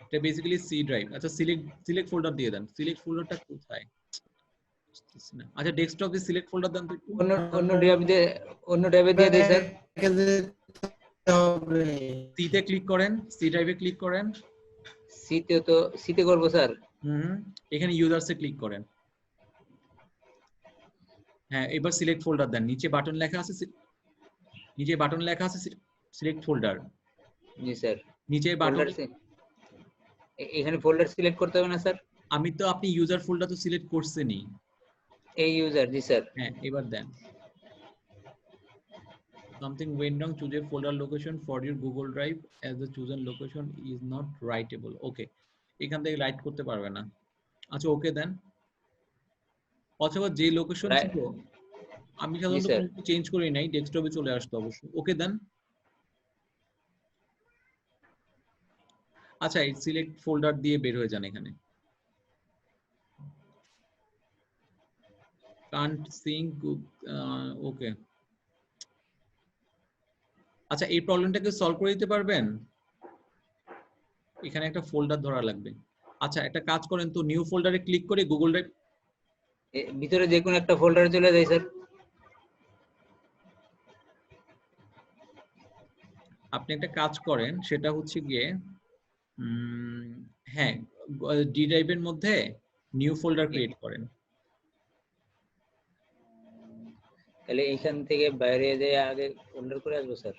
এটা বেসিক্যালি সি ড্রাইভ। আচ্ছা সিলেক্ট ফোল্ডার দিয়ে দেন। সিলেক্ট ফোল্ডারটা কোথায়? আচ্ছা ডেস্কটপে সিলেক্ট ফোল্ডার দেন তো একটু। অন্য ট্যাবে দিয়ে দেই স্যার। সিতে ক্লিক করেন, সি ড্রাইভে ক্লিক করেন। সিতে করব স্যার। এখানে ইউজার্সে ক্লিক করেন। হ্যাঁ এবার সিলেক্ট ফোল্ডার দেন। নিচে বাটন লেখা আছে সিলেক্ট ফোল্ডার। জি স্যার। নিচে বাটন এখানে ফোল্ডার সিলেক্ট করতে হবে না স্যার? আমি তো আপনি ইউজার ফোল্ডার তো সিলেক্ট করছেনই। এই ইউজার জি স্যার। হ্যাঁ এবার দেন। Something went wrong. Choose a folder location for your Google Drive as the chosen location is not writable. Okay, এখান থেকে রাইট করতে পারবে না। আচ্ছা ওকে দেন। অথবা যে লোকেশন ছিল আমি সাধারণত চেঞ্জ করি নাই, ডেস্কটপে চলে আসতো অবশ্য। ওকে দেন। আচ্ছা এই সিলেক্ট ফোল্ডার দিয়ে বের হয়ে যান এখানে। can't sync ওকে। আচ্ছা এই প্রবলেমটাকে সলভ করে দিতে পারবেন? এখানে একটা ফোল্ডার ধরা লাগবে। আচ্ছা একটা কাজ করেন তো, নিউ ফোল্ডারে ক্লিক করে গুগল ড্রাইভ ভিতরে যে কোনো একটা ফোল্ডারে চলে যাই স্যার। আপনি একটা কাজ করেন, সেটা হচ্ছে গিয়ে হ্যাঁ ডি ড্রাইভের মধ্যে নিউ ফোল্ডার ক্রিয়েট করেন। তাহলে এখান থেকে বাইরে যেয়ে আগে ফোল্ডার করে আসবো স্যার?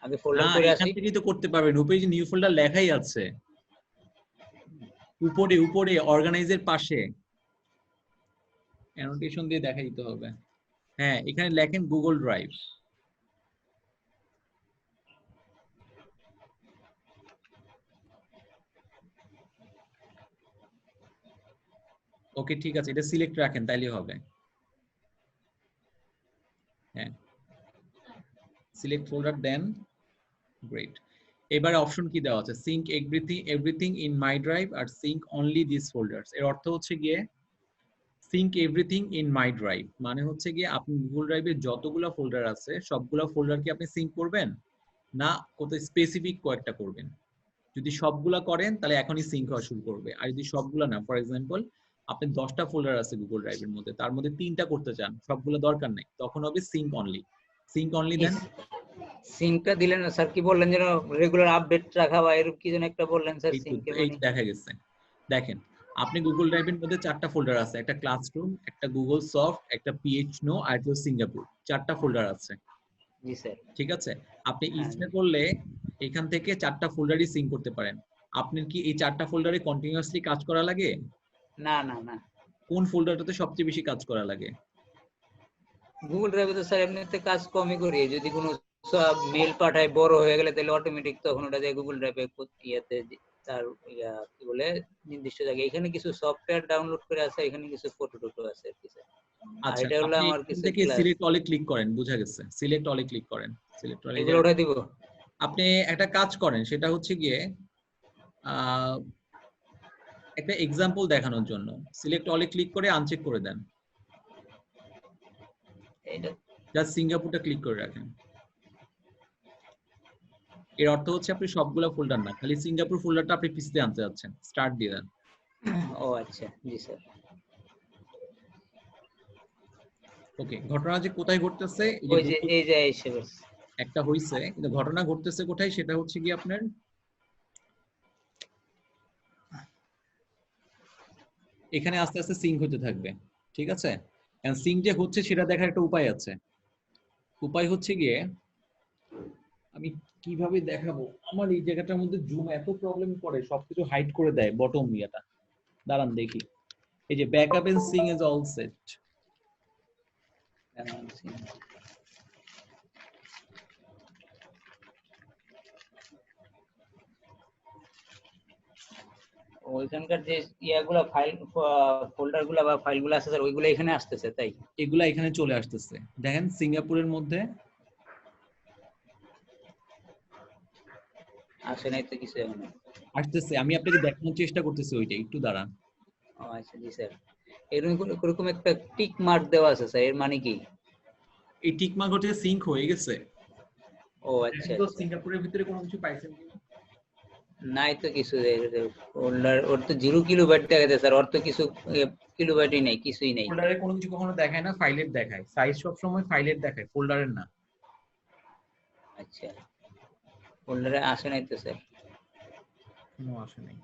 আগে ফোল্ডার করে আসি। এখান থেকেই তো করতে পারবেন। উপরে যে নিউ ফোল্ডার লেখাই আছে, উপরে অর্গানাইজের পাশে অ্যানোটেশন দিয়ে দেখা দিতে হবে। হ্যাঁ এখানে লেখেন গুগল ড্রাইভ। ওকে ঠিক আছে, এটা সিলেক্ট রাখেন তাইলে হবে। হ্যাঁ সিলেক্ট ফোল্ডার দেন। গ্রেট। এবারে অপশন কি দেওয়া আছে? Sync everything in my drive আর সিঙ্ক অনলি দিস ফোল্ডারস। এর অর্থ হচ্ছে গিয়ে sync everything in my drive মানে হচ্ছে গিয়ে আপনি গুগল ড্রাইভে যতগুলো ফোল্ডার আছে সবগুলো ফোল্ডার কি আপনি সিঙ্ক করবেন, না কোথাও স্পেসিফিক কয়েকটা করবেন? যদি সবগুলা করেন তাহলে এখনই সিঙ্ক হওয়া শুরু করবে। আর যদি সবগুলা না, ফর এক্সাম্পল আপনি 10টা ফোল্ডার আছে গুগল ড্রাইভের মধ্যে, তার মধ্যে 3টা করতে চান, সবগুলো দরকার নেই, তখন হবে সিঙ্ক অনলি দেন। সিঙ্কটা দিলেন না স্যার, কি বললেন যেন রেগুলার আপডেট রাখা বা এরকম কি যেন একটা বললেন স্যার। সিঙ্কে এই দেখা গেছে। দেখেন আপনি গুগল ড্রাইভের মধ্যে 4টা ফোল্ডার আছে, একটা ক্লাসরুম, একটা গুগল সফট, একটা PHNO আর একটা সিঙ্গাপুর, 4টা ফোল্ডার আছে। জি স্যার। ঠিক আছে, আপনি ইচ্ছা করলে এখান থেকে 4টা ফোল্ডারই সিঙ্ক করতে পারেন। আপনার কি এই 4টা ফোল্ডারে কন্টিনিউয়াসলি কাজ করা লাগে? না না না। কোন ফোল্ডারটাতে সবচেয়ে বেশি কাজ করা লাগে? গুগল ড্রাইভে তো স্যার এমনিতে কাজ কমই করি, যদি কোনো মেল পাঠায় বড় হয়ে গেলে তাহলে অটোমেটিক তখন ওটা যায় গুগল ড্রাইভে ইয়াতে তার কি বলে নির্দিষ্ট জায়গায়। এখানে কিছু সফটওয়্যার ডাউনলোড করে আছে, এখানে কিছু ফটো আছে আর কি স্যার। আচ্ছা এটা হলো আমার কিছু থেকে সিলেক্ট অলে ক্লিক করেন, বুঝা গেছে। সিলেক্ট অলে ক্লিক করেন, সিলেক্ট অলে এগুলো উঠাই দিব। আপনি একটা কাজ করেন, সেটা হচ্ছে গিয়ে একটা এক্সাম্পল দেখানোর জন্য সিলেক্ট অলে ক্লিক করে আনচেক করে দেন। এটা জাস্ট সিঙ্গাপুরটা ক্লিক করে রাখেন। এর অর্থ হচ্ছে আপনি সবগুলা ফোল্ডার না, খালি সিঙ্গাপুর ফোল্ডারটা আপনি পিসিতে আনতে যাচ্ছেন। স্টার্ট দিয়ে দেন। ও আচ্ছা জি স্যার। ওকে, ঘটনা যে কোথায় ঘটতেছে, এই যে এসে বলছে একটা হইছে, কিন্তু ঘটনা ঘটতেছে কোথায় সেটা হচ্ছে কি আপনার এখানে আস্তে আস্তে সিঙ্ক হতে থাকবে। ঠিক আছে, সিঙ্ক যে হচ্ছে সেটা দেখার একটা উপায় আছে। উপায় হচ্ছে গিয়ে আমি কিভাবে দেখাবো? আমার এই জায়গাটার মধ্যে জুম এত প্রবলেম করে, সবকিছু হাইড করে দেয় বটম ইয়াটা। দাঁড়ান দেখি। এই যে backup and sync is all set. ওইখানকার যে ইয়াগুলা ফাইল ফোল্ডার গুলা বা ফাইল গুলা আছে স্যার ওইগুলো এখানে আসতেছে তাই? এগুলা এখানে চলে আসতেছে। দেখেন সিঙ্গাপুরের মধ্যে আসে নাই তো কিছু এখনো। আসতেছে। আমি আপনাকে দেখানোর চেষ্টা করতেছি ওইটা, একটু দাঁড়ান। ও আচ্ছা জি স্যার। এরকম একটা টিক মার্ক দেওয়া আছে স্যার, এর মানে কি? এই টিক মার্ক হচ্ছে সিঙ্ক হয়ে গেছে। ও আচ্ছা তো আচ্ছা। সিঙ্গাপুরের ভিতরে কোনো কিছু পাইছেন কিনা? নাই তো কিছু। ফোল্ডার ওর তো 0 কিলোবাইট দেখাচ্ছে স্যার, ওর তো কিছু কিলোবাইটই নাই, কিছুই নাই। ফোল্ডারে কোনো কিছু কখনো দেখায় না, ফাইলের দেখায়। সাইজ সব সময় ফাইলের দেখায়, ফোল্ডারের না। আচ্ছা, ফোল্ডারে আসে নাই তো স্যার। কোনো আসে নাই।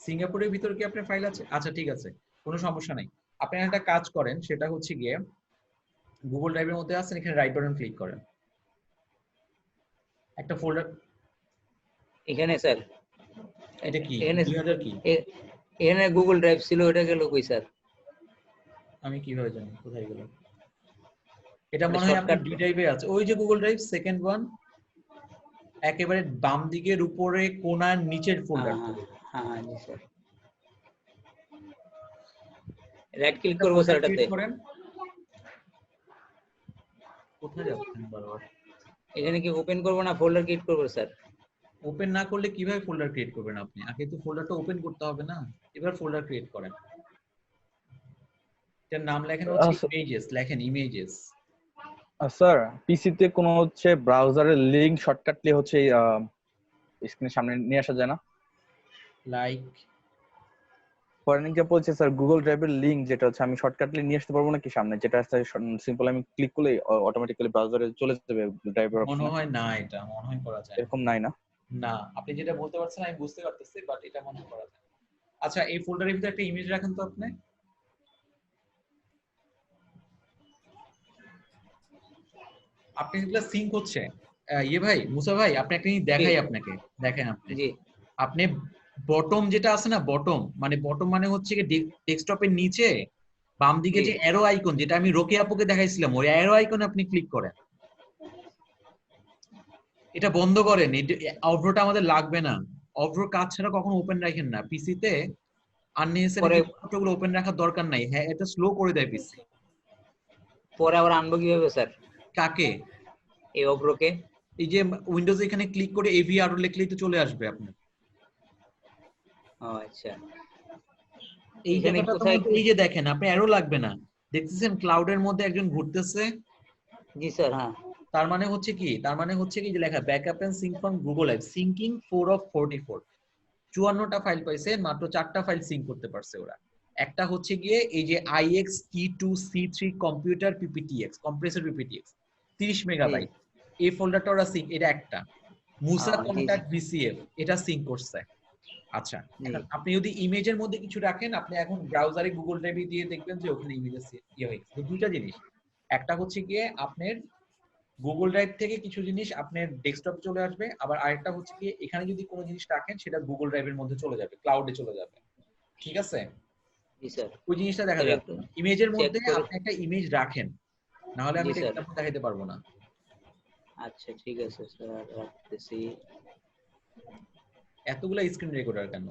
সিঙ্গাপুরের ভিতরে কি আপনার ফাইল আছে? আচ্ছা ঠিক আছে, কোনো সমস্যা নাই। আপনি একটা কাজ করেন, সেটা হচ্ছে গিয়ে গুগল ড্রাইভের মধ্যে আছেন, এখানে রাইট বাটন ক্লিক করেন। একটা ফোল্ডার এখানে স্যার এটা কি এখানে 2000 কি? এখানে গুগল ড্রাইভ ছিল, ওটা গেল কই স্যার? আমি কিভাবে জানি কোথায় গেল? এটা মনে হয় শর্টকাট আপনার ডি ড্রাইভে আছে। ওই যে গুগল ড্রাইভ সেকেন্ড ওয়ান, একেবারে বাম দিকের উপরে কোণার নিচের ফোল্ডার। হ্যাঁ হ্যাঁ জি স্যার। রাইট ক্লিক করব স্যার এটাতে। কোথায় যাচ্ছেন বারবার? এখানে কি ওপেন করব না ফোল্ডার ক্রিয়েট করব স্যার? ওপেন না করলে কিভাবে ফোল্ডার ক্রিয়েট করবেন আপনি? আগে তো ফোল্ডারটা ওপেন করতে হবে না। এবার ফোল্ডার ক্রিয়েট করেন। এটার নাম লেখেন হচ্ছে ইমেজেস, লেখেন ইমেজেস। স্যার পিসিতে কোনো হচ্ছে ব্রাউজারের লিংক শর্টকাটলি হচ্ছে স্ক্রিনের সামনে নিয়ে আসা যায় না? লাইক ফর এক্সাম্পল হচ্ছে স্যার গুগল ড্রাইভের লিংক যেটা হচ্ছে আমি শর্টকাটলি নিয়ে আসতে পারবো নাকি সামনে, যেটা সিম্পল আমি ক্লিক করলে অটোমেটিক্যালি ব্রাউজারে চলে যাবে ড্রাইভার মনে অপশনে? হয় না, এটা মনে হয় করা যায় এরকম নাই না? না। আপনি যেটা বলতে পারছেন আমি বুঝতে পারতেছি, বাট এটা মনে হয় করা যায়। আচ্ছা এই ফোল্ডারের ভিতরে একটা ইমেজ রাখেন তো আপনি। আপনি যেটা সিঙ্ক হচ্ছে ইয়ে ভাই মুসা ভাই, আপনি একটা জিনিস দেখাই আপনাকে, দেখেন আপনি জি আপনি বটম যেটা আছে না, বটম মানে হচ্ছে কি ডেস্কটপের নিচে বাম দিকে যে অ্যারো আইকন, যেটা আমি রোকেয়া আপুকে দেখাইছিলাম, ওই অ্যারো আইকনে আপনি ক্লিক করেন। এটা বন্ধ করেন, অভ্রটা আমাদের লাগবে না। অভ্র কাজ ছাড়া কখনো ওপেন রাখেন না পিসিতে। আননেসেসারি ফটোগুলো ওপেন রাখার দরকার নাই। হ্যাঁ এটা স্লো করে দেয় পিসি। পরে আবার আনবো কিভাবে স্যার? কাকে? এই অভ্রকে? এই যে উইন্ডোজে এখানে ক্লিক করে এভিআর লিখলেই তো চলে আসবে আপনার। ও আচ্ছা। এই এখানে জায়গাটা তো কোথায়? এই যে দেখেন, আপনি অ্যারো লাগবে না। দেখতেছেন ক্লাউডের মধ্যে একজন ঘুরতেছে? জি স্যার হ্যাঁ। তার মানে হচ্ছে কি যে লেখা backup and sync from Google app syncing 4 of 44। 54টা ফাইল পাইছে, মাত্র 4টা ফাইল সিঙ্ক করতে পারছে ওরা। একটা হচ্ছে গিয়ে এই যে IX-T2C3 computer PPTX compressor PPTX 30 megabyte, এই ফোল্ডারটা ওরা সিঙ্ক, এটা একটা। মুসা কন্টাক্ট VCF এটা সিঙ্ক করছে। আচ্ছা এখন আপনি যদি ইমেজের মধ্যে কিছু রাখেন, আপনি এখন ব্রাউজারে গুগল ড্রাইভে দিয়ে দেখবেন যে ওখানে ইমেজেস ইয়ে হয়ে গেছে। দুইটা জিনিস, একটা হচ্ছে গিয়ে আপনার গুগল ড্রাইভ থেকে কিছু জিনিস আপনার ডেস্কটপে চলে আসবে, আবার আরেকটা হচ্ছে গিয়ে এখানে যদি কোনো জিনিস রাখেন সেটা গুগল ড্রাইভের মধ্যে চলে যাবে, ক্লাউডে চলে যাবে। ঠিক আছে? জি স্যার। ওই জিনিসটা দেখা যাবে ইমেজের মধ্যে। আপনি একটা ইমেজ রাখেন, না হলে আমি এক্সাম্পল দেখাতে পারবো না। আচ্ছা ঠিক আছে স্যার, রাখতেছি। এতগুলা স্ক্রিন রেকর্ডার কেন?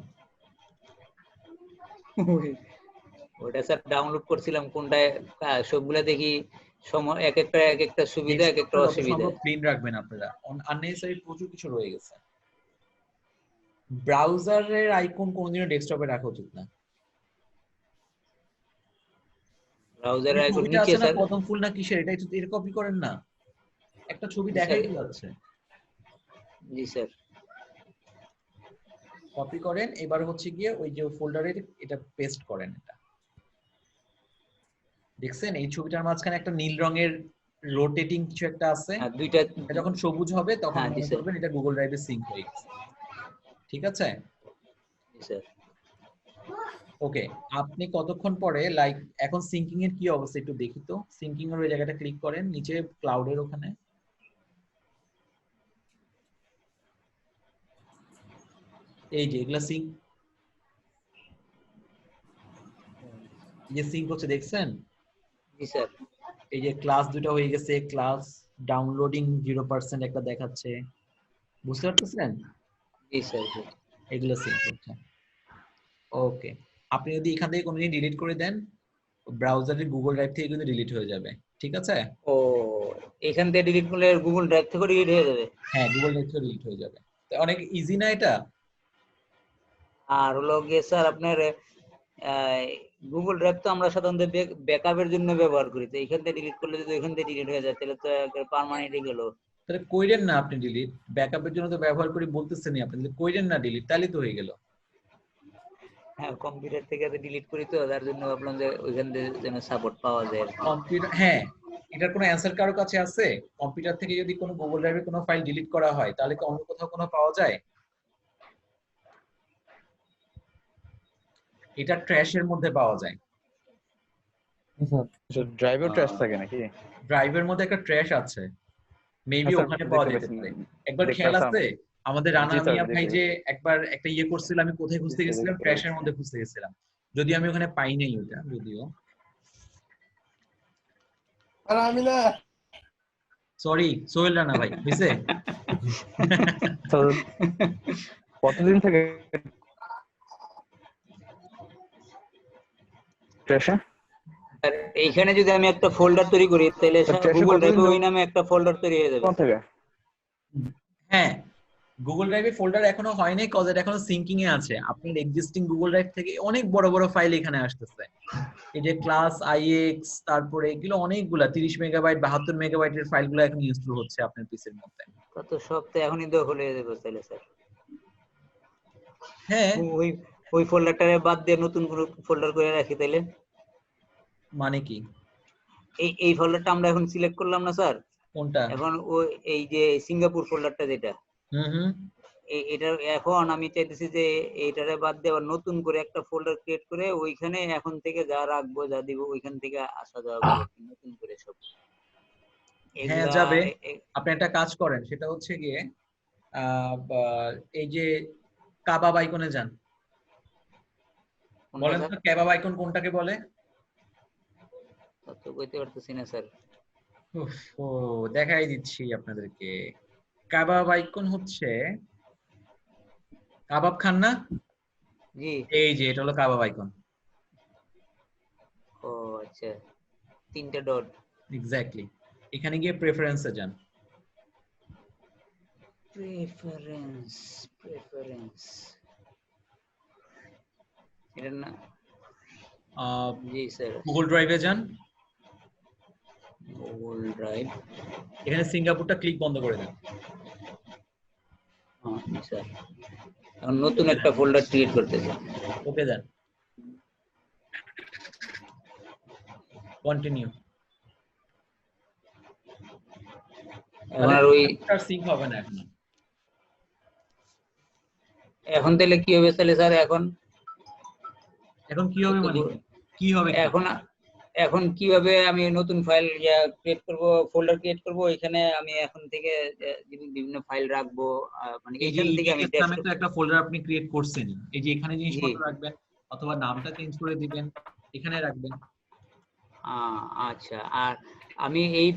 ওটা স্যার ডাউনলোড করছিলাম, কোনটায় সবগুলা দেখি সময় এক একটা সুবিধা এক একটা অসুবিধা। ক্লিন রাখবেন আপনারা, আননেসেসারি প্রচুর কিছু রয়ে গেছে। ব্রাউজারের আইকন কোনদিনও ডেস্কটপে রাখা উচিত না। ব্রাউজারের আইকন নিচে স্যার স্যার কদম ফুল না কিসের, এটা এর কপি করেন না, একটা ছবি দেখাই যাচ্ছে। জি স্যার কপি করেন, এবার হচ্ছে গিয়ে ওই যে ফোল্ডারে এটা পেস্ট করেন। এটা দেখছেন এই ছবিটার মাঝখানে একটা নীল রঙের রোটেটিং কিছু একটা আছে, দুইটা যখন সবুজ হবে তখন মনে করবেন এটা গুগল ড্রাইভে সিঙ্ক হয়ে গেছে। ঠিক আছে স্যার? ওকে, আপনি কতক্ষণ পরে লাইক এখন সিঙ্কিং এর কি অবস্থা একটু দেখি তো। সিঙ্কিং এর ওই জায়গাটা ক্লিক করেন নিচে ক্লাউডের ওখানে। এই যে এগুলা সিঙ্ক, এই যে সিঙ্ক হচ্ছে দেখছেন? জি স্যার। এই যে ক্লাস দুটো হয়ে গেছে, ক্লাস ডাউনলোডিং 0% একটা দেখাচ্ছে, বুঝতে পারতেছেন? জি স্যার। এগুলো সিঙ্ক হচ্ছে। ওকে, আপনি যদি এখান থেকে কোনোদিন ডিলিট করে দেন, ব্রাউজারের গুগল ড্রাইভ থেকে কিন্তু ডিলিট হয়ে যাবে, ঠিক আছে? ও, এখান থেকে ডিলিট করলে গুগল ড্রাইভ থেকে ডিলিট হয়ে যাবে? হ্যাঁ, গুগল ড্রাইভ থেকে ডিলিট হয়ে যাবে। তো অনেক ইজি না এটা? আর হলো গিয়ে স্যার আপনার গুগল ড্রাইভ তো আমরা সাধারণত ব্যাকআপের জন্য ব্যবহার করি, তো এখান থেকে ডিলিট করলে যদি এখান থেকে ডিলিট হয়ে যায় তাহলে তো পার্মানেন্টলি গেল। তাহলে কইরেন না আপনি ডিলিট, ব্যাকআপের জন্য তো ব্যবহার করি বলতেছেনই আপনি, তাহলে কইরেন না ডিলিট, তাহলে তো হয়ে গেল। হ্যাঁ, কম্পিউটার থেকে ডিলিট করি তো, তার জন্য ভাবলাম যে ওইখান থেকে যেন সাপোর্ট পাওয়া যায়। কম্পিউটার, হ্যাঁ, এটার কোনো অ্যান্সার কারো কাছে আছে? কম্পিউটার থেকে যদি কোনো গুগল ড্রাইভে কোনো ফাইল ডিলিট করা হয় তাহলে কি অন্য কোথাও কোনো পাওয়া যায়? এটা ট্র্যাশের মধ্যে পাওয়া যায়। ড্রাইভার ট্র্যাশ থাকে নাকি? ড্রাইভের মধ্যে একটা ট্র্যাশ আছে, মেবি স্যার, ওখানে পাওয়া দেখতে যেতে পাচ্ছি। পারে। একবার দেখতে খেয়াল পাচ্ছি। আছে আমাদের রানা জি স্যার, মিয়া ভাই দেখতে যে একবার একটা ইয়ে করছিল, আমি কোথায় খুঁজতে দেখতে গেছিলাম? পাচ্ছি। ট্র্যাশের মধ্যে খুঁজতে গেছিলাম, যদি আমি ওখানে পাই নাই ওটা, যদিও আর আমি না সরি সোহেল রানা ভাই হইছে। তো কতদিন থেকে ট্র্যাশে? আর এইখানে যদি আমি একটা ফোল্ডার তৈরি করি তাহলে ট্র্যাশে গুগল ড্রাইভে কতদিন ওই নামে একটা ফোল্ডার তৈরি হয়ে যাবে। কোন থেকে? হ্যাঁ, গুগল ড্রাইভে ফোল্ডার এখনো হয়নি, কজ এটা এখনো সিঙ্কিং এ আছে। আপনার এক্সিস্টিং গুগল ড্রাইভ থেকে অনেক বড় বড় ফাইল এখানে আসতেছে, এই যে ক্লাস আইএক্স, তারপরে এগুলো অনেকগুলা 30 মেগাবাইট 72 মেগাবাইটের ফাইলগুলো এখন ইনস্টল হচ্ছে আপনার পিসির মধ্যে। কত সব তো এখনই দখল হয়ে যাবে তাহলে স্যার। হ্যাঁ, ওই ওই ফোল্ডারটারে বাদ দিয়ে নতুন কোনো ফোল্ডার করে রাখি তাইলে? মানে কি? এই ফোল্ডারটা আমরা এখন সিলেক্ট করলাম না স্যার, কোনটা? এখন ওই এই যে সিঙ্গাপুর ফোল্ডারটা যেটা, হুম, এটার এখন আমি চাইতেছি যে এইটারে বাদ দিয়ে আবার নতুন করে একটা ফোল্ডার ক্রিয়েট করে ওইখানে এখন থেকে যা রাখবো যা দিব ওইখান থেকে আসা যাওয়া করবো নতুন করে সব। হ্যাঁ এগুলা যাবে। আপনি একটা কাজ করেন, সেটা হচ্ছে গিয়ে এই যে কাবাব আইকনে যান, বলেন তো কাবাব আইকন কোনটাকে বলে? তো কইতে পারতেছি না স্যার। ও দেখাই দিচ্ছি আপনাদেরকে। কাবাব আইকন হচ্ছে, কাবাব খান না? জি। এই যে এটা হলো কাবাব আইকন। ও আচ্ছা, 3টা ডট। এক্স্যাক্টলি, এখানে গিয়ে প্রেফারেন্সে যান। প্রেফারেন্স এটা না? জি স্যার। গুগল ড্রাইভে যান, গুগল ড্রাইভ, এখানে সিঙ্গাপুরটা ক্লিক বন্ধ করে দেন। হ্যাঁ স্যার, এখন নতুন একটা ফোল্ডার ক্রিয়েট করতেছি। ওকে দেন, কন্টিনিউ। এখন আর ওই সিঙ্ক হবে না এখন। এখন তাহলে কি হবে তাহলে স্যার? এখন কি হবে মানে কি হবে? এখন কিভাবে আমি নতুন ফাইল ক্রিয়েট করব, ফোল্ডার ক্রিয়েট করব, এখানে আমি এখন থেকে বিভিন্ন ফাইল রাখবো, মানে এইখান থেকে আমি নামে তো একটা ফোল্ডার আপনি ক্রিয়েট করছেন, এই যে এখানে জিনিসপত্র রাখবেন অথবা নামটা চেঞ্জ করে দিবেন, এখানে রাখবেন। আচ্ছা, আর আমি এই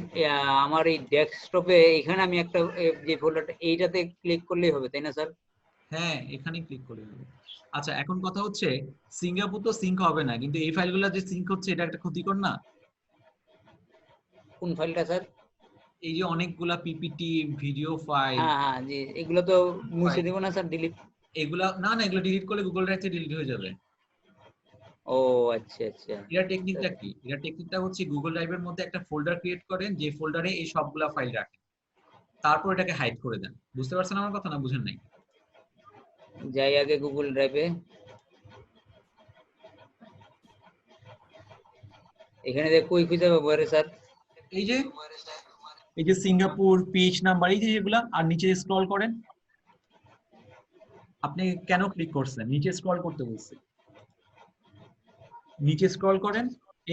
আমার এই ডেস্কটপে এখানে আমি একটা যে ফোল্ডারটা এইটাতে ক্লিক করলেই হবে তাই না স্যার? হ্যাঁ, এখানে ক্লিক করে দিবেন। আচ্ছা, এখন কথা হচ্ছে সিঙ্গাপুর তো সিঙ্ক হবে না, কিন্তু এই ফাইলগুলো যে সিঙ্ক হচ্ছে এটা একটা ক্ষতিকর না? কোন ফাইলটা স্যার? এই যে অনেকগুলা পিপিটি ভিডিও ফাইল। হ্যাঁ জি, এগুলো তো মুছে দেব না স্যার, ডিলিট? এগুলা না, এগুলো ডিলিট করলে গুগল ড্রাইভ থেকে ডিলিট হয়ে যাবে। ও আচ্ছা। এর টেকনিকটা কি? এর টেকনিকটা হচ্ছে গুগল ড্রাইভের মধ্যে একটা ফোল্ডার ক্রিয়েট করেন, যে ফোল্ডারে এই সবগুলা ফাইল রাখেন, তারপর এটাকে হাইড করে দেন। বুঝতে পারছেন আমার কথা না বুঝেন নাই? যাই আগে গুগল ড্রাইভে, এখানে যে কই খুঁজে পাবো স্যার? এই যে সিঙ্গাপুর, পেজ নাম্বার, এই যে এগুলা, আর নিচে স্ক্রল করেন। আপনি কেন ক্লিক করছেন? নিচে স্ক্রল করতে বলছি, নিচে স্ক্রল করেন।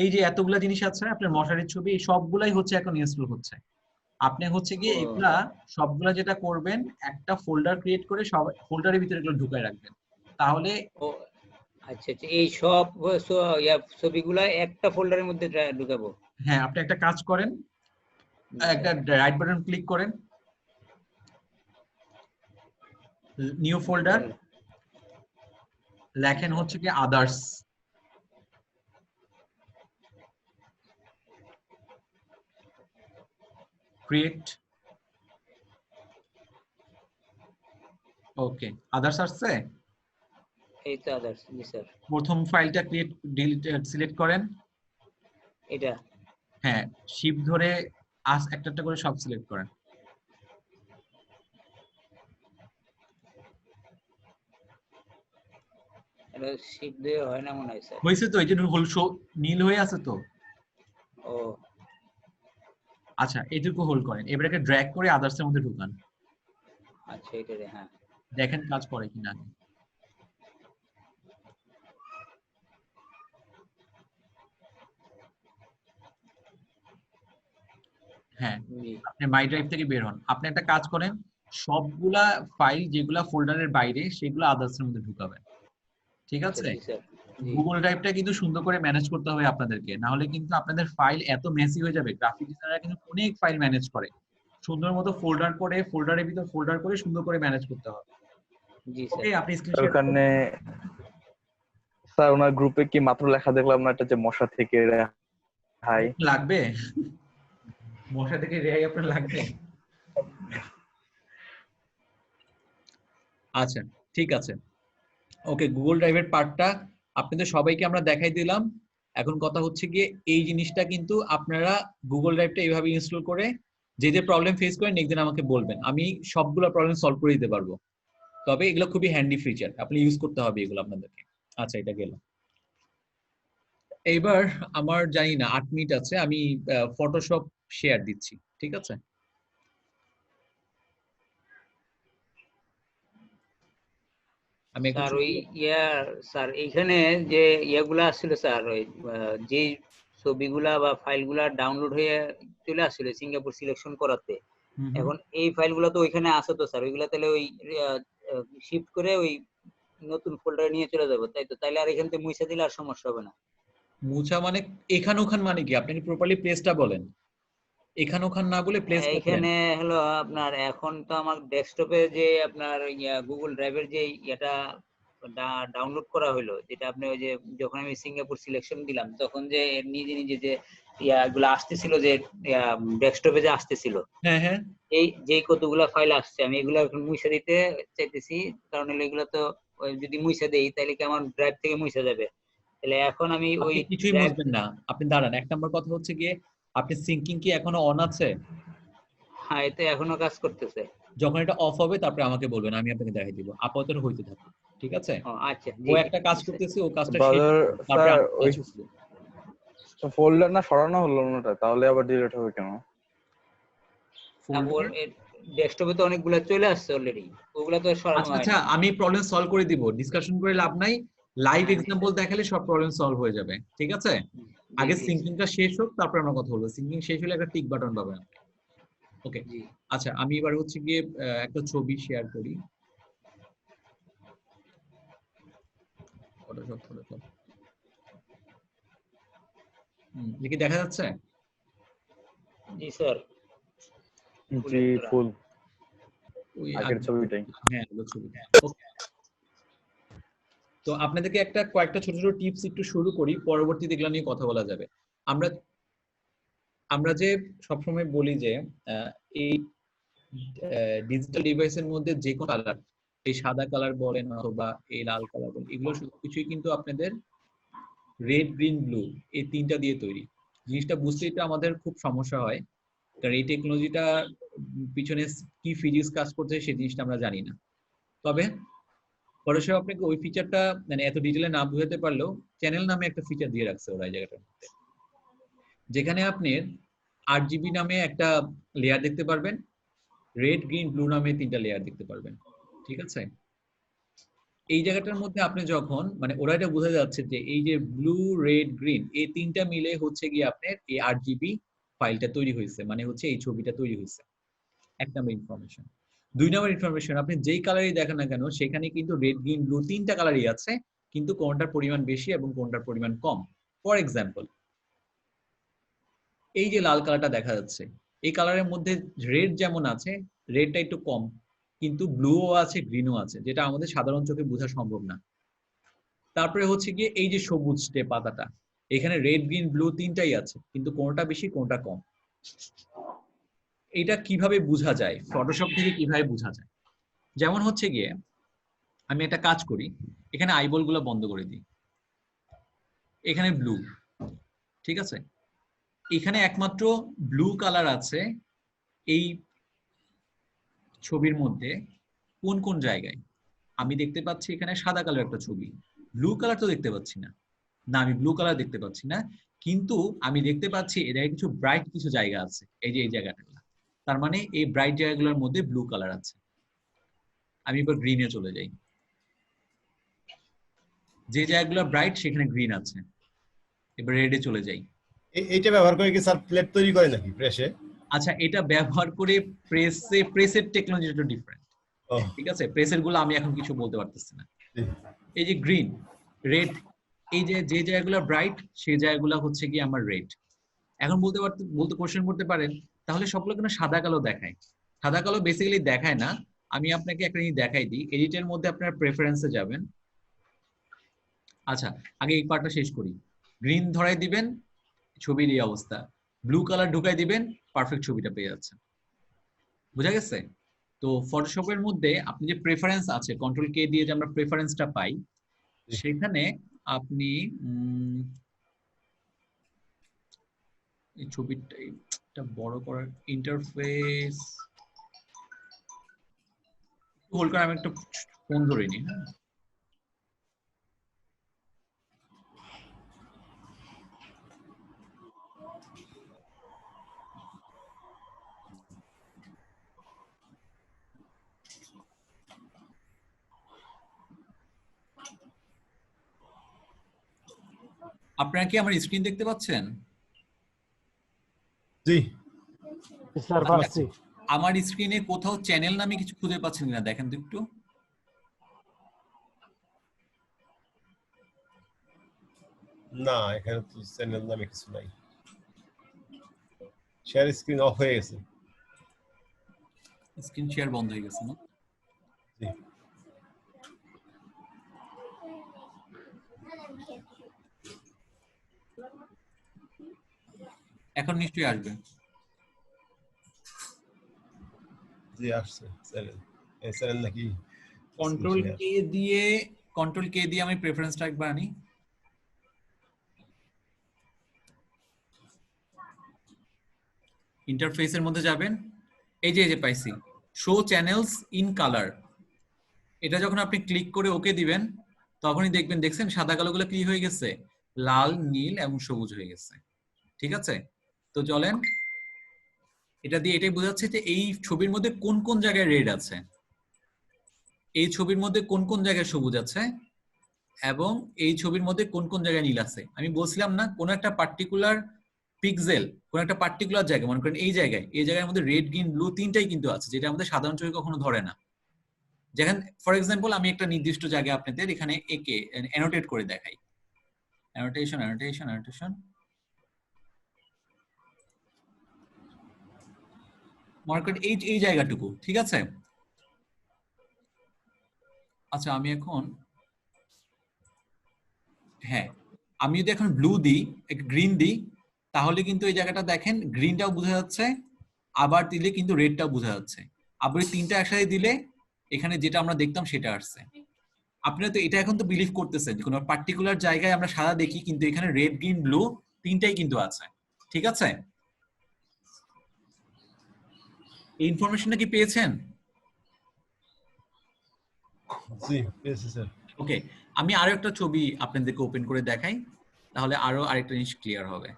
এই যে এতগুলা জিনিস আছে, আপনার মশারির ছবি, এই সবগুলাই হচ্ছে এখন ইনস্টল হচ্ছে। আপনি হচ্ছে গিয়ে ও। এগুলা সবগুলা যেটা করবেন, একটা ফোল্ডার ক্রিয়েট করে সব ফোল্ডারের ভিতরে এগুলো ঢুকায় রাখবেন, তাহলে ও আচ্ছা আচ্ছা, এই সব ছবিগুলা একটা ফোল্ডারের মধ্যে ঢুকাবো। হ্যাঁ আপনি একটা কাজ করেন, একটা রাইট বাটন ক্লিক করেন, নিউ ফোল্ডার, লেখেন হচ্ছে কি আদার্স, ক্রিয়েট, ওকে আদার্স আসছে। এই তো আদার্স, জি স্যার। প্রথম ফাইলটা ক্রিয়েট ডিলিট সিলেক্ট করেন, এটা হ্যাঁ শিফট ধরে একটা একটা করে সব সিলেক্ট করেন। এটা শিপ দিয়ে হয় না মনে হয় স্যার। হয়েছে তো, এই যে নীল হয়ে আছে তো। ও আচ্ছা এটুকু হোল্ড করেন, এবার একটা ড্র্যাগ করে আদার্সের মধ্যে ঢুকান, আচ্ছা এটা রে, হ্যাঁ। দেখেন কাজ করে কিনা। হ্যাঁ জি আপনি মাই ড্রাইভ থেকে বের হন, আপনি একটা কাজ করেন, সবগুলা ফাইল যেগুলা ফোল্ডারের বাইরে সেগুলো আদার্সের মধ্যে ঢুকাবেন, ঠিক আচ্ছা, আছে? জি স্যার। জি গুগল ড্রাইভটা কিন্তু সুন্দর করে ম্যানেজ করতে হবে আপনাদেরকে, না হলে কিন্তু আপনাদের ফাইল এত মেসি হয়ে যাবে। গ্রাফিক ডিজাইনাররা কিন্তু অনেক ফাইল ম্যানেজ করে, সুন্দর মতো ফোল্ডার করে ফোল্ডারের ভিতর ফোল্ডার করে সুন্দর করে ম্যানেজ করতে হবে। জি ওকে স্যার। আপনি স্ক্রিন স্যার শেয়ার ওখানে স্যার ওনার গ্রুপে কি মাত্র লেখা দেখলাম না, একটা যে মশা থেকে রেহাই লাগবে, মশা থেকে রেহাই আপনার লাগবে। আচ্ছা ঠিক আছে, ওকে গুগল ড্রাইভের পার্টটা আপনাদের সবাইকে আমরা দেখাই দিলাম। এখন কথা হচ্ছে গিয়ে এই জিনিসটা কিন্তু আপনারা গুগল ড্রাইভটা এইভাবে ইনস্টল করে যে যে প্রবলেম ফেস করেন নেক্সট দিন আমাকে বলবেন, আমি সবগুলো প্রবলেম সলভ করে দিতে পারবো। তবে এগুলো খুবই হ্যান্ডি ফিচার, আপনি ইউজ করতে হবে এগুলো আপনাদেরকে। আচ্ছা এটা গেল। এইবার আমার জানি না 8 মিনিট আছে, আমি ফটোশপ শেয়ার দিচ্ছি, ঠিক আছে? আমি একটু স্যার ওই স্যার এইখানে যে ইয়াগুলা আসছিল স্যার, ওই যে ছবিগুলা বা ফাইলগুলা ডাউনলোড হয়ে চলে আসছিল সিঙ্গাপুর সিলেকশন করাতে, এখন এই ফাইলগুলো তো ওইখানে আছে তো স্যার, ওইগুলা তাহলে ওই শিফট করে ওই নতুন ফোল্ডারে নিয়ে চলে যাবো, তাই তো? তাইলে আর এখান থেকে মুছে দিলে আর সমস্যা হবে না। মুছা মানে এখান ওখান মানে কি? আপনি প্রপারলি প্লেসটা বলেন, এখান ওখান না বলে প্লেসটা বলেন। এইখানে হলো আপনার, এখন তো আমার ডেস্কটপে যে আপনার গুগল ড্রাইভের যে এটা ডাউনলোড করা হলো, যেটা আপনি ওই যে যখন আমি সিঙ্গাপুর সিলেকশন দিলাম তখন যে নিজে নিজে যে ইয়াগুলো আসতেছিল, যে ডেস্কটপে যে আসতেছিল, হ্যাঁ হ্যাঁ এই যে কতগুলা ফাইল আসছে, আমি এগুলো এখন মুছে দিতে চাইতেছি, কারণ এগুলো তো যদি মুছে দেই তাহলে কি আমার ড্রাইভ থেকে মুছে যাবে। তাহলে এখন আমি ওই আপনি কিছুই ড্রাইভ, বুঝবেন না, আপনি দাঁড়ান। এক নম্বর কথা হচ্ছে গিয়ে আপনি সিঙ্কিং কি এখনো অন আছে? হ্যাঁ এটা এখনো কাজ করতেছে। যখন এটা অফ হবে তারপরে আমাকে বলবেন, আমি আপনাকে দেখাই দিব। আপাতত হইতে থাকুন, ঠিক আছে? ও আচ্ছা, ও জি একটা কাজ করতেছে, ও কাজটা শেষ ব্রাদার করুক, তারপরে স্যার আমি ওই কাজ করব। ফোল্ডার না সরানো হলো না, তাহলে আবার ডিলিট হবে কেন? ওর ডেস্কটপে তো অনেকগুলো চলে আসছে অলরেডি, ওগুলো তো সরানো আচ্ছা হয়নি। আচ্ছা আমি প্রবলেম সলভ করে দিব, ডিসকাশন করে লাভ নাই। লাইভ হ্যাঁ, এক্সাম্পল দেখালে সব প্রবলেম সলভ হয়ে যাবে, ঠিক আছে? আগে জি, সিঙ্কিংটা শেষ হোক, তারপর আমরা কথা বলবো। সিঙ্কিং শেষ হলে একটা টিক বাটন পাবেন। ওকে জি। আচ্ছা আমি এবার হচ্ছে গিয়ে একটা ছবি শেয়ার করি। ফটোশপ দেখি দেখা যাচ্ছে? জি স্যার। জি ফুল ওই আগের ছবিটাই। হ্যাঁ ওই ছবিটা। ওকে তো আপনাদেরকে কয়েকটা ছোট ছোট টিপস একটু শুরু করি, পরবর্তীতে এগুলো নিয়ে কথা বলা যাবে। আমরা যে সবসময় বলি যে এই ডিজিটাল ডিভাইসের মধ্যে যে কোনো কালার, এই সাদা কালার বলেন অথবা এই লাল কালার বলেন, এগুলো সবকিছুই কিন্তু আপনাদের রেড গ্রিন ব্লু এই তিনটা দিয়ে তৈরি। জিনিসটা বুঝতেই তো আমাদের খুব সমস্যা হয়, কারণ এই টেকনোলজিটা পিছনে কি ফিজিক্স কাজ করছে সেই জিনিসটা আমরা জানি না। তবে পরে আপনাকে ওই ফিচারটা মানে এত ডিটেলে না বুঝাতে পারলেও চ্যানেল নামে একটা ফিচার দিয়ে রাখছে ওরা এই জায়গাটার মধ্যে, যেখানে আপনি 8GB নামে একটা লেয়ার দেখতে পারবেন, রেড গ্রিন ব্লু নামে 3টা লেয়ার দেখতে পারবেন, ঠিক আছে? এই জায়গাটার মধ্যে আপনি যখন মানে ওরা এটা বোঝা যাচ্ছে যে এই যে ব্লু রেড গ্রিন এই তিনটা মিলে হচ্ছে গিয়ে আপনার এই 8GB ফাইলটা তৈরি হয়েছে, মানে হচ্ছে এই ছবিটা তৈরি হয়েছে। এক নম্বর ইনফরমেশন। 2 নম্বর ইনফরমেশন, আপনি যেই কালারই দেখেন না কেন সেখানে কিন্তু রেড, গ্রিন, ব্লু তিনটা কালারই আছে, কিন্তু কোনটার পরিমাণ বেশি এবং কোনটার পরিমাণ কম। ফর এক্সাম্পল, এই যে লাল কালারটা দেখা যাচ্ছে, এই কালারের মধ্যে রেড যেমন আছে, রেডটা একটু কম, কিন্তু ব্লুও আছে, গ্রিনও আছে, যেটা আমাদের সাধারণ চোখে বোঝা সম্ভব না। তারপরে হচ্ছে গিয়ে এই যে সবুজ যে পাতাটা, এখানে রেড, গ্রিন, ব্লু তিনটাই আছে, কিন্তু কোনটা বেশি কোনটা কম। এটা কিভাবে বোঝা যায়, ফটোশপ থেকে কিভাবে বোঝা যায়? যেমন হচ্ছে গিয়ে আমি একটা কাজ করি, এখানে আইবল গুলো বন্ধ করে দিই, এখানে ব্লু, ঠিক আছে, এখানে একমাত্র ব্লু কালার আছে এই ছবির মধ্যে। কোন কোন জায়গায়? আমি দেখতে পাচ্ছি এখানে সাদা কালার একটা ছবি, ব্লু কালার তো দেখতে পাচ্ছি না, না আমি ব্লু কালার দেখতে পাচ্ছি না, কিন্তু আমি দেখতে পাচ্ছি এর কিছু ব্রাইট কিছু জায়গা আছে, এই যে এই জায়গাটা, তার মানে এই ব্রাইট জায়গাগুলোর মধ্যে ব্লু কালার আছে। আমি এবার গ্রিনে চলে যাই, যে জায়গাগুলো ব্রাইট সেখানে গ্রিন আছে। এবার রেডে চলে যাই। এইটা ব্যবহার করে কি স্যার প্লেট তৈরি করে নাকি প্রেসে? আচ্ছা, এটা ব্যবহার করে প্রেসের টেকনোলজি একটু ডিফারেন্ট, ঠিক আছে, প্রেসের গুলো আমি এখন কিছু বলতে পারতেছি না। এই যে গ্রিন, রেড, এই যে যে জায়গাগুলো ব্রাইট সেই জায়গাগুলো হচ্ছে কি আমার রেড। এখন বলতে কোশ্চেন করতে পারেন তাহলে সবগুলো কেন সাদা কালো দেখায়? সাদা কালো বেসিক্যালি দেখায় না। আমি আপনাকে একটা জিনিস দেখাই দিই, এডিটের মধ্যে আপনার প্রেফারেন্সে যাবেন। আচ্ছা, আগে এই পার্টটা শেষ করি। গ্রিন ধরাই দিবেন, ছবির এই অবস্থা। ব্লু কালার ঢুকাই দিবেন, পারফেক্ট ছবিটা পেয়ে যাচ্ছে। বুঝা গেছে? তো ফটোশপের মধ্যে আপনি যে প্রেফারেন্স আছে, কন্ট্রোল কে দিয়ে যে আমরা প্রেফারেন্সটা পাই, সেখানে আপনি এই ছবিটা বড় করার ইন্টারফেস হোল্ড করে আমি একটা ফোন ধরে নিই। হ্যাঁ, আপনারা কি আমার স্ক্রিন দেখতে পাচ্ছেন? জি স্যার পাচ্ছি। আমার স্ক্রিনে কোথাও চ্যানেল নামে কিছু খুঁজে পাচ্ছেন কিনা দেখেন তো একটু। না, এখানে তো চ্যানেল নামে কিছু নাই। শেয়ার স্ক্রিন অফ হয়ে গেছে। স্ক্রিন শেয়ার বন্ধ হয়ে গেছে না? জি। এখন নিশ্চয়ই আসবে। জি আসছে চ্যানেল। এই চ্যানেল নাকি? কন্ট্রোল কে দিয়ে আমি প্রেফারেন্সটা একবার আনি। ইন্টারফেসের মধ্যে যাবেন, এই যে পাইছি শো চ্যানেলস ইন কালার। এটা যখন আপনি ক্লিক করে ওকে দিবেন তখনই দেখবেন, দেখছেন সাদা কালোগুলো কি হয়ে গেছে, লাল, নীল এবং সবুজ হয়ে গেছে। ঠিক আছে, তো চলেন এটা দিয়ে এটাই বোঝাচ্ছে যে এই ছবির মধ্যে কোন কোন জায়গায় রেড আছে, এই ছবির মধ্যে কোন কোন জায়গায় সবুজ আছে, এবং এই ছবির মধ্যে কোন কোন জায়গায় নীল আছে। আমি বলছিলাম না, কোন একটা পার্টিকুলার পিক্সেল, কোন একটা পার্টিকুলার জায়গা, মনে করেন এই জায়গার মধ্যে রেড, গ্রিন, ব্লু তিনটাই কিন্তু আছে, যেটা আমাদের সাধারণ চোখে কখনো ধরে না। যেখানে ফর এক্সাম্পল আমি একটা নির্দিষ্ট জায়গায় আপনাদের এখানে একে অ্যানোটেট করে দেখাই। অ্যানোটেশন মার্কেট এই জায়গাটুকু, ঠিক আছে। আচ্ছা, আমি এখন আমি যদি এখন ব্লু দিই, গ্রিন দিই, তাহলে কিন্তু এই জায়গাটা দেখেন গ্রিনটাও বোঝা যাচ্ছে, আবার দিলে কিন্তু রেডটাও বোঝা যাচ্ছে। আবার এই তিনটা একসাথে দিলে এখানে যেটা আমরা দেখতাম সেটা আসছে। আপনারা তো এটা এখন তো বিলিভ করতেছেন যে কোনো পার্টিকুলার জায়গায় আমরা সাদা দেখি, কিন্তু এখানে রেড, গ্রিন, ব্লু তিনটাই কিন্তু আছে। ঠিক আছে, এই ইনফরমেশনটা কি পেয়েছেন? জি পেয়েছি স্যার। ওকে, আমি আরো একটা ছবি আপনাদেরকে ওপেন করে দেখাই, তাহলে আরো আরেকটা জিনিস ক্লিয়ার হবে।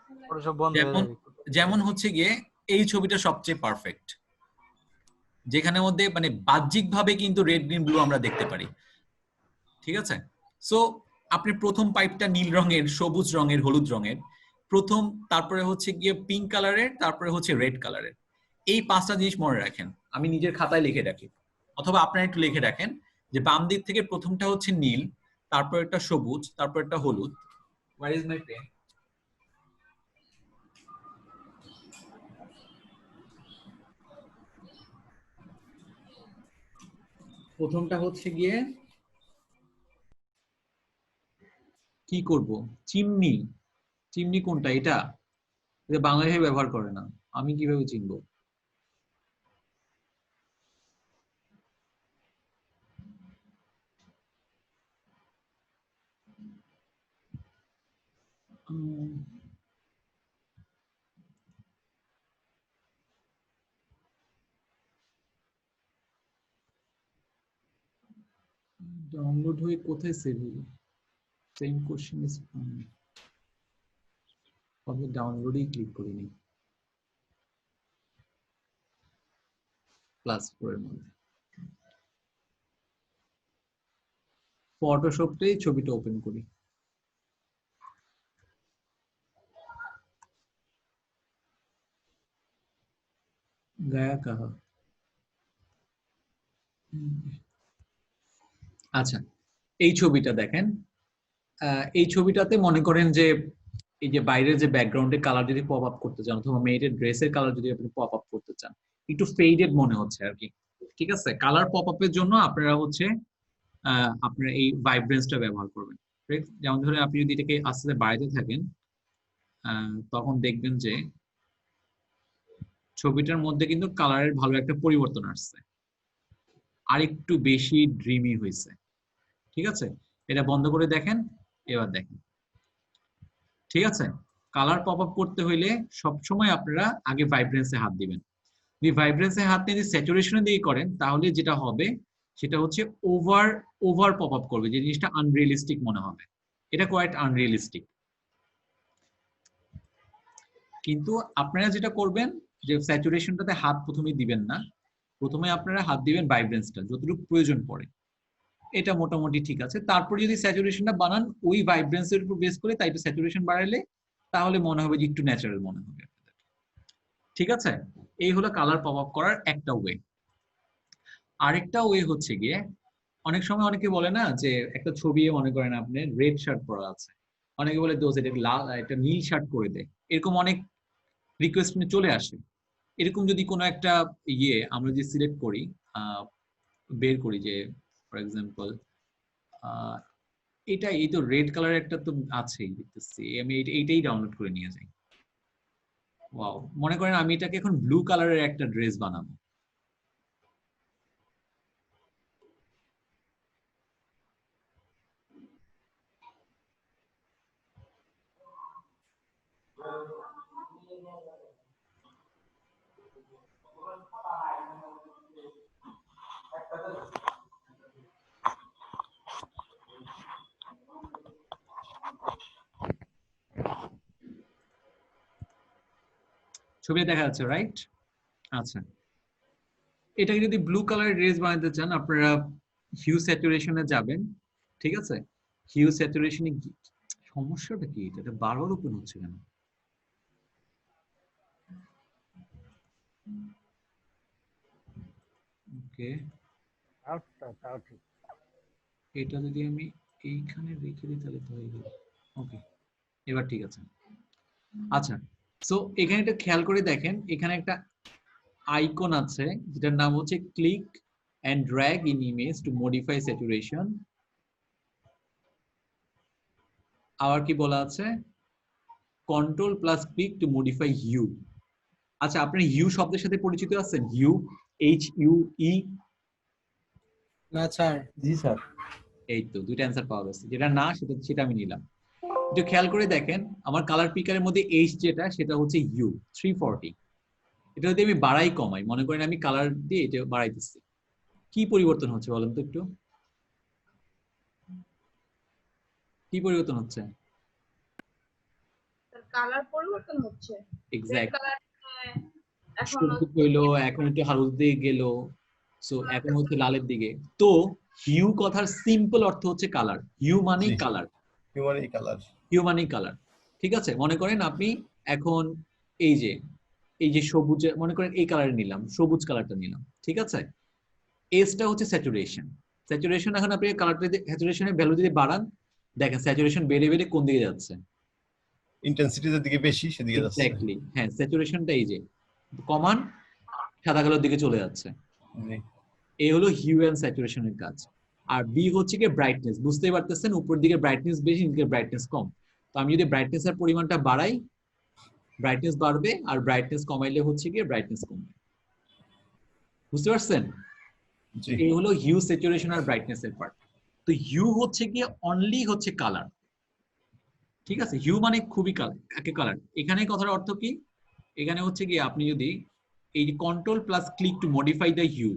যেমন হচ্ছে গিয়ে এই ছবিটা সবচেয়ে পারফেক্ট, যেখানের মধ্যে মানে বাহ্যিকভাবে কিন্তু রেড, গ্রিন, ব্লু আমরা দেখতে পারি। ঠিক আছে, সো আপনি প্রথম পাইপটা নীল রঙের, সবুজ রঙের, হলুদ রঙের, প্রথম, তারপরে হচ্ছে গিয়ে পিঙ্ক কালারের, তারপরে হচ্ছে রেড কালারের। এই 5টা জিনিস মনে রাখেন, আমি নিজের খাতায় লিখে রাখি, অথবা আপনারা একটু লিখে রাখেন যে বাম দিক থেকে প্রথমটা হচ্ছে নীল, তারপর একটা সবুজ, তারপর একটা হলুদ। Where is my pen? প্রথমটা হচ্ছে গিয়ে কি করব, চিমনি। চিমনি কোনটা? এটা বাংলাদেশে ব্যবহার করে না, আমি কিভাবে চিনবো? ডাউনলোড হয়ে কোথায় সেভ হবে? সেম কোশ্চেন ইজ আমি ডাউনলোডেই ক্লিক করিনি। +4 এর মধ্যে ফটোশপতেই ছবিটা ওপেন করি। গায়া কাহা? আচ্ছা, এই ছবিটা দেখেন। এই ছবিটাতে মনে করেন যে এই যে বাইরের যে ব্যাকগ্রাউন্ডের কালার যদি পপ আপ করতে চান, অথবা মেয়েদের ড্রেসের কালার যদি আপনি পপ আপ করতে চান, একটু ফেডেড মনে হচ্ছে আর কি, ঠিক আছে? কালার পপ আপের জন্য আপনারা হচ্ছে আপনারা এই ভাইব্রেন্সটা ব্যবহার করবেন। যেমন ধরে আপনি যদি এটাকে আস্তে আস্তে বাড়াতে থাকেন, তখন দেখবেন যে ছবিটার মধ্যে কিন্তু কালারের ভালো একটা পরিবর্তন আসছে, আর একটু বেশি ড্রিমি হয়েছে, ঠিক আছে? এটা বন্ধ করে দেখেন, এবার দেখেন, ঠিক আছে? কালার পপ আপ করতে হইলে সবসময় আপনারা আগে ভাইব্রেন্সে হাত দিবেন। যদি ভাইব্রেন্সে হাত নিয়ে যদি স্যাচুরেশনের দিকে করেন, তাহলে যেটা হবে সেটা হচ্ছে ওভার পপ আপ করবে, যে জিনিসটা আনরিয়েলিস্টিক মনে হবে। এটা কোয়াইট আনরিয়েলিস্টিক। কিন্তু আপনারা যেটা করবেন যে স্যাচুরেশনটাতে হাত প্রথমে দিবেন না, প্রথমে আপনারা হাত দিবেন ভাইব্রেন্সটা যতটুকু প্রয়োজন পড়ে, এটা মোটামুটি ঠিক আছে। তারপর যদি স্যাচুরেশনটা বানান ওই ভাইব্রেন্সের উপর বেস করে, তাই স্যাচুরেশন বাড়াইলে তাহলে মনে হবে যে একটু ন্যাচারাল মনে হবে, ঠিক আছে? এই হলো কালার পপ আপ করার একটা ওয়ে। আরেকটা ওয়ে হচ্ছে গিয়ে, অনেক সময় অনেকে বলে না যে একটা ছবি মনে করেন আপনি রেড শার্ট পরা আছে, অনেকে বলে দোষ এটা লাল, একটা নীল শার্ট করে দে, এরকম অনেক রিকোয়েস্ট চলে আসে। এরকম যদি কোনো একটা আমরা যে সিলেক্ট করি, বের করি যে ফর এক্সাম্পল এটা, এই তো রেড কালার একটা তো আছেই দেখতেছি, আমি এইটাই ডাউনলোড করে নিয়ে যাই। ওয়াও, মনে করেন আমি এটাকে এখন ব্লু কালারের একটা ড্রেস বানাবো। ছবি দেখা যাচ্ছে, রাইট? আচ্ছা, এটাকে যদি ব্লু কালারের ড্রেস বানাতে চান, আপনারা হিউ স্যাচুরেশনে যাবেন, ঠিক আছে? হিউ স্যাচুরেশনে সমস্যাটা কি? এটা বারবার ওপেন হচ্ছে কেন? ওকে, তাও ঠিক। এটা যদি আমি এইখানে রেখে দিই তাহলে তো হয়ে যাবে। ওকে, এবার ঠিক আছে। আচ্ছা, সো এখানে একটা খেয়াল করে দেখেন, এখানে একটা আইকন আছে যেটার নাম হচ্ছে click and drag in image to modify saturation. আবার কি বলা আছে? Control plus click to modify hue. আচ্ছা, আপনি হিউ শব্দের সাথে পরিচিত আছেন? Hue, HUE? না স্যার। জি স্যার। এই তো দুইটা অ্যান্সার পাওয়া গেছে। যেটা না সেটা আমি নিলাম। একটু খেয়াল করে দেখেন, আমার কালার পিকারের মধ্যে H যেটা, সেটা হচ্ছে হিউ 340। এটা যদি আমি বাড়াই কমাই, মনে করেন আমি কালার দিয়ে এটা বাড়াইতেছি, কি পরিবর্তন হচ্ছে বলেন তো একটু? কি পরিবর্তন হচ্ছে? কালার পরিবর্তন হচ্ছে। এক্স্যাক্ট। এখন সবুজ হইলো, এখন একটু হলুদ দিকে গেল, সো এখন হচ্ছে লালের দিকে। তো হিউ কথার সিম্পল অর্থ হচ্ছে কালার। হিউ মানেই জি। কালার। Human colour. হিউ মানেই কালার। ঠিক আছে, মনে করেন আপনি এখন এই যে সবুজ, মনে করেন এই কালার নিলাম, সবুজ কালারটা নিলাম, ঠিক আছে। এসটা হচ্ছে স্যাচুরেশন। স্যাচুরেশন এখন আপনি কালারটা, স্যাচুরেশনের ভ্যালু যদি বাড়ান, দেখেন স্যাচুরেশন বেড়ে বেড়ে কোন দিকে যাচ্ছে। ইন্টেন্সিটির দিকে বেশি, সেদিকে যাচ্ছে। এক্স্যাক্টলি, হ্যাঁ, স্যাচুরেশনটা এই যে কমান সাদা কালোর দিকে চলে যাচ্ছে। জি। এই হলো হিউ এন্ড স্যাচুরেশনের কাজ। আর বি হচ্ছে কি ব্রাইটনেস, বুঝতেই পারতেছেন উপরের দিকে ব্রাইটনেস বেশি, নিচে ব্রাইটনেস কম। তো আমি যদি ব্রাইটনেস এর পরিমাণটা বাড়াই, ব্রাইটনেস বাড়বে, আর ব্রাইটনেস কমাইলে হচ্ছে কি ব্রাইটনেস কমবে। বুঝতে পারছেন? জি। এই হলো হিউ, স্যাচুরেশন আর ব্রাইটনেস এর পার্ট। তো হিউ হচ্ছে কি অনলি হচ্ছে কালার, ঠিক আছে। হিউ মানে খুবই কালার, একে কালার। এখানে কথার অর্থ কি, এখানে হচ্ছে কি আপনি যদি এই control plus click to modify the hue,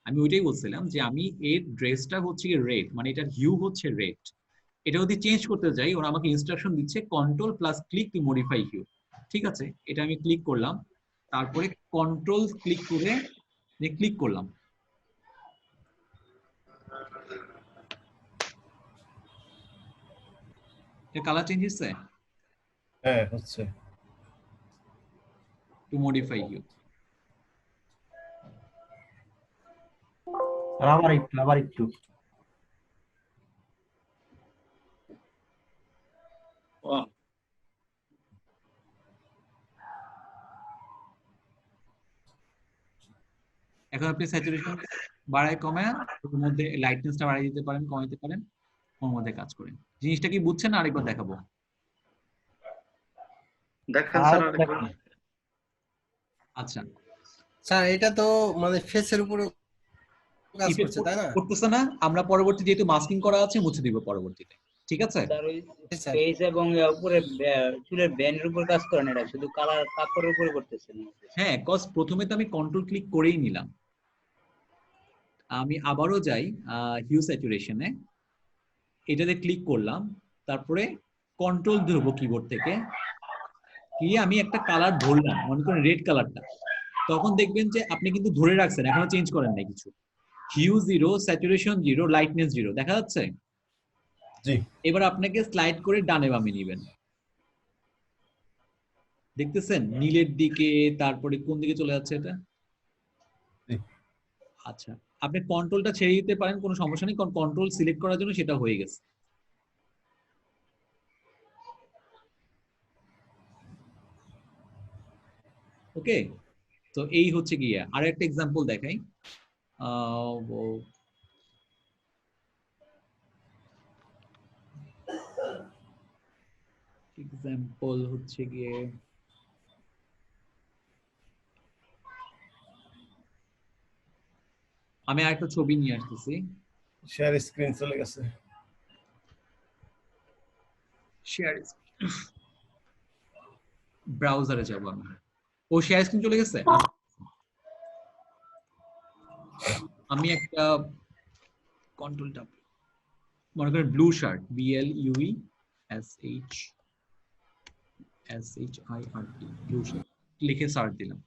আমি ওইটাই বলছিলাম যে আমি এর ড্রেসটা হচ্ছে কি রেড, মানে এটার হিউ হচ্ছে রেড। এটা যদি চেঞ্জ করতে যাই, ওরা আমাকে ইনস্ট্রাকশন দিচ্ছে control plus click to modify hue. ঠিক আছে, এটা আমি ক্লিক করলাম, তারপরে কন্ট্রোল ক্লিক করে ক্লিক করলাম, কালার চেঞ্জ হচ্ছে হ্যাঁ হচ্ছে। To modify hue. আবার একটু এখন আপনি স্যাচুরেশন বাড়ায় কমায়, ওর মধ্যে লাইটনেসটা বাড়িয়ে দিতে পারেন, কমাইতে পারেন, ওর মধ্যে কাজ করেন। জিনিসটা কি বুঝছেন? আরেকবার দেখাবো। দেখেন স্যার আরেকবার। আচ্ছা, স্যার এটা তো মানে ফেসের উপরে কাজ ইফেক্ট করছে তাই না? করতেছে না, আমরা পরবর্তী যেহেতু মাস্কিং করা আছে মুছে দিব পরবর্তীতে, ঠিক আছে। স্যার ওই ফেস এবং উপরে চুলের ব্যান্ডের উপর কাজ করেন, এটা শুধু কালার কাপড়ের উপরে করতেছেন। হ্যাঁ, কজ প্রথমে তো আমি কন্ট্রোল ক্লিক করেই নিলাম। আমি আবারও যাই হিউ স্যাচুরেশনে, এটাতে ক্লিক করলাম, তারপরে কন্ট্রোল ধরবো কিবোর্ড থেকে, কি আমি একটা কালার ধরলাম, মনে করেন রেড কালারটা। তখন দেখবেন যে আপনি কিন্তু ধরে রাখছেন, এখনো চেঞ্জ করেন নাই কিছু। হিউ 0, স্যাচুরেশন 0, লাইটনেস 0, দেখা যাচ্ছে? জি। এবার আপনাকে স্লাইড করে ডানে বামে নেবেন, দেখতেছেন নীলের দিকে, তারপরে কোন দিকে চলে যাচ্ছে এটা। আচ্ছা, আপনি কন্ট্রোলটা ছেড়ে দিতে পারেন, কোনো সমস্যা নেই, কারণ কন্ট্রোল সিলেক্ট করার জন্য সেটা হয়ে গেছে। ওকে, তো এই হচ্ছে গিয়ে। আর একটা এক্সাম্পল দেখাই। এক্সাম্পল হচ্ছে গিয়ে আমি আরেকটা ছবি নিয়ে আসতেছি। শেয়ার স্ক্রিন চলে গেছে। শেয়ার ব্রাউজারে যাব আমি। ও শেয়ার স্ক্রিন চলে গেছে। আমি একটা কন্ট্রোল ট্যাব, মনে করেন blue shirt, BLUESHSHIRT, blue shirt লিখে সার্চ দিলাম।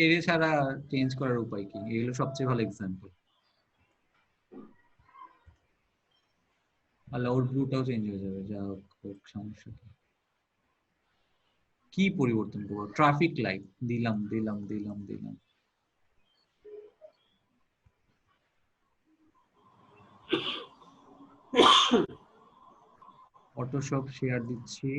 এর ছাড়া চেঞ্জ করার উপায় কি? এগুলো সবচেয়ে ভালো এক্সাম্পল। আর ওর ব্লুটাও চেঞ্জ হয়ে যাবে, যা হোক সমস্যা কি পরিবর্তন করবো? ট্রাফিক লাইট দিলাম দিলাম দিলাম দিলাম। ফটোশপ শেয়ার দিচ্ছি।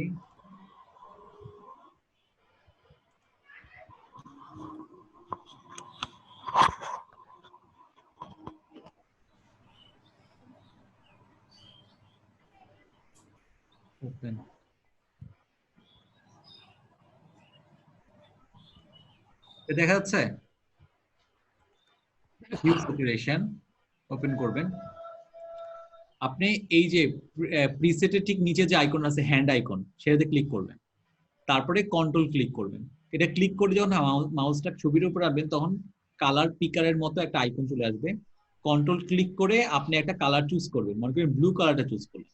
ওপেন। দেখা যাচ্ছে হিউ স্যাচুরেশন। ওপেন করবেন, আপনি এই যে প্রিসেটের ঠিক নিচে যে আইকন আছে, হ্যান্ড আইকন, সেটাতে ক্লিক করবেন, তারপরে কন্ট্রোল ক্লিক করবেন। এটা ক্লিক করে যখন মাউসটা ছবির উপর রাখবেন, তখন কালার পিকারের মতো একটা আইকন চলে আসবে। কন্ট্রোল ক্লিক করে আপনি একটা কালার চুজ করবেন, মনে করেন ব্লু কালারটা চুজ করলেন।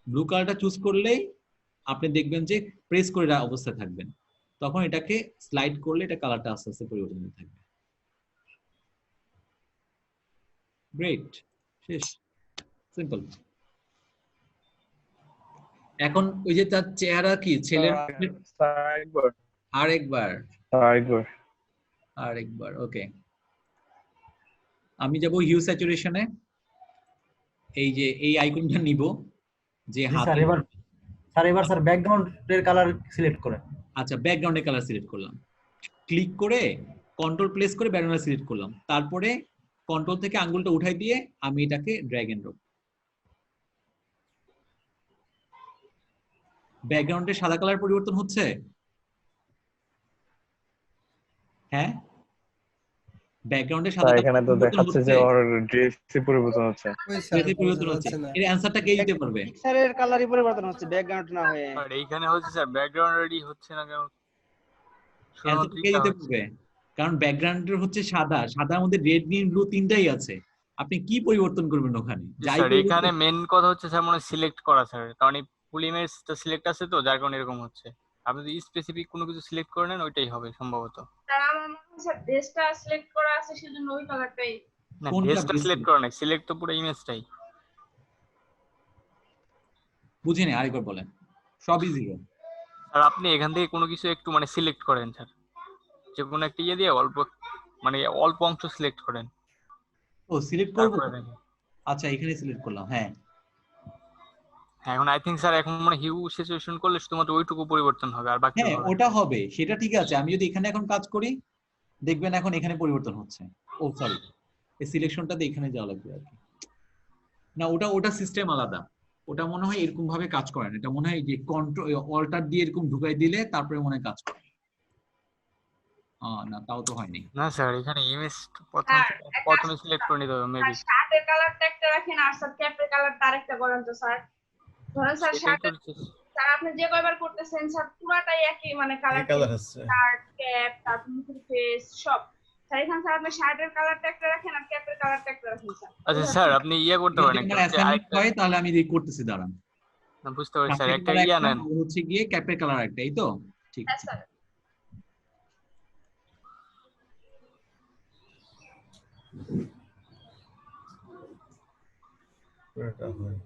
ব্লু কালারটা চুজ করলেই আপনি দেখবেন যে প্রেস করে অবস্থায় থাকবেন, তখন এটাকে স্লাইড করলে এটা কালারটা আস্তে আস্তে পরিবর্তন হতে থাকবে। গ্রেট। শেষ, সিম্পল। এখন ওই যে তার চেহারা কি ছেলের আরেকবার ওকে। আমি যাব হিউ স্যাচুরেশনে, এই যে এই আইকনটা নিব যে হাতে। স্যার ব্যাকগ্রাউন্ডের কালার সিলেক্ট করেন। আচ্ছা, ব্যাকগ্রাউন্ডের কালার সিলেক্ট করলাম, ক্লিক করে কন্ট্রোল প্লেস করে ব্যাকগ্রাউন্ড সিলেক্ট করলাম, তারপরে কন্ট্রোল থেকে আঙ্গুলটা উঠাই দিয়ে আমি এটাকে ড্র্যাগ এন্ড ড্রপ। ব্যাকগ্রাউন্ডের সাদা কালার পরিবর্তন হচ্ছে? হ্যাঁ, ব্যাকগ্রাউন্ডে সাদা কালার এখানে তো দেখাচ্ছে যে ওর ড্রেসে পরিবর্তন হচ্ছে। ড্রেসে পরিবর্তন হচ্ছে, এর অ্যানসারটা কে দিতে পারবে? পিকচারের কালারই পরিবর্তন হচ্ছে, ব্যাকগ্রাউন্ড না হয়ে। আর এইখানে হচ্ছে স্যার ব্যাকগ্রাউন্ড রেডি হচ্ছে না কেন? অ্যানসারটা কে দিতে পারবে? কারণ ব্যাকগ্রাউন্ডের হচ্ছে সাদা, সাদার মধ্যে রেড গ্রিন ব্লু তিনটাই আছে, আপনি কি পরিবর্তন করবেন ওখানে? যাই স্যার এখানে মেন কথা হচ্ছে স্যার মনে সিলেক্ট করা স্যার, কারণ এই ফুল ইমেজটা সিলেক্ট আছে তো, যার কারণে এরকম হচ্ছে। আপনি যদি স্পেসিফিক কোনো কিছু সিলেক্ট করে নেন ওইটাই হবে সম্ভবত। স্যার আমার মনে হয় স্যার ড্রেসটা সিলেক্ট করা আছে সেজন্য ওই কালারটাই। না, ড্রেসটা সিলেক্ট করা নাই, সিলেক্ট তো পুরো ইমেজটাই। বুঝিনি, আরেকবার বলেন। সবই জিরো। আর আপনি এখান থেকে কোনো কিছু একটু মানে সিলেক্ট করেন স্যার, যে কোনো একটা ইয়ে দিয়ে অল্প মানে অল্প অংশ সিলেক্ট করেন। ও সিলেক্ট করব, আচ্ছা এখানে সিলেক্ট করলাম। হ্যাঁ এখন আই থিংক স্যার এখন মানে হিউ সিচুয়েশন করলে শুধুমাত্র ওইটুকু পরিবর্তন হবে, আর বাকি হ্যাঁ ওটা হবে, সেটা ঠিক আছে। আমি যদি এখানে এখন কাজ করি দেখবেন এখন এখানে পরিবর্তন হচ্ছে। ও সরি, এই সিলেকশনটাতে এখানে যাওয়া লাগবে আর কি। না ওটা সিস্টেম আলাদা, ওটা মনে হয় এরকম ভাবে কাজ করে না, এটা মনে হয় যে কন্ট্রোল অল্টার দিয়ে এরকম ঢুকাই দিলে তারপরে মনে হয় কাজ করে। না তাও তো হয়নি। না স্যার এখানে ইমেজ প্রথমে সিলেক্ট করে নিতে হবে মেবি। শার্টের কালারটা একটা রাখেন আর স্যার ক্যাপের কালারটা আরেকটা করেন তো স্যার। ধরেন স্যার শার্টের স্যার আপনি যে কয়বার করতেছেন স্যার পুরাটাই একই মানে কালার হচ্ছে, শার্ট ক্যাপ তারপর মুখের ফেস সব। স্যার এখানে স্যার আপনি শার্টের কালারটা একটা রাখেন আর ক্যাপের কালারটা একটা রাখেন স্যার। আচ্ছা স্যার আপনি ইয়া করতে পারেন একটা অ্যাসাইনমেন্ট হয়, তাহলে আমি এই করতেছি, দাঁড়ান। না বুঝতে পারছি স্যার, একটা ইয়া নেন হচ্ছে গিয়ে ক্যাপের কালার একটা, এই তো ঠিক হ্যাঁ আছে। স্যার এটা হয়।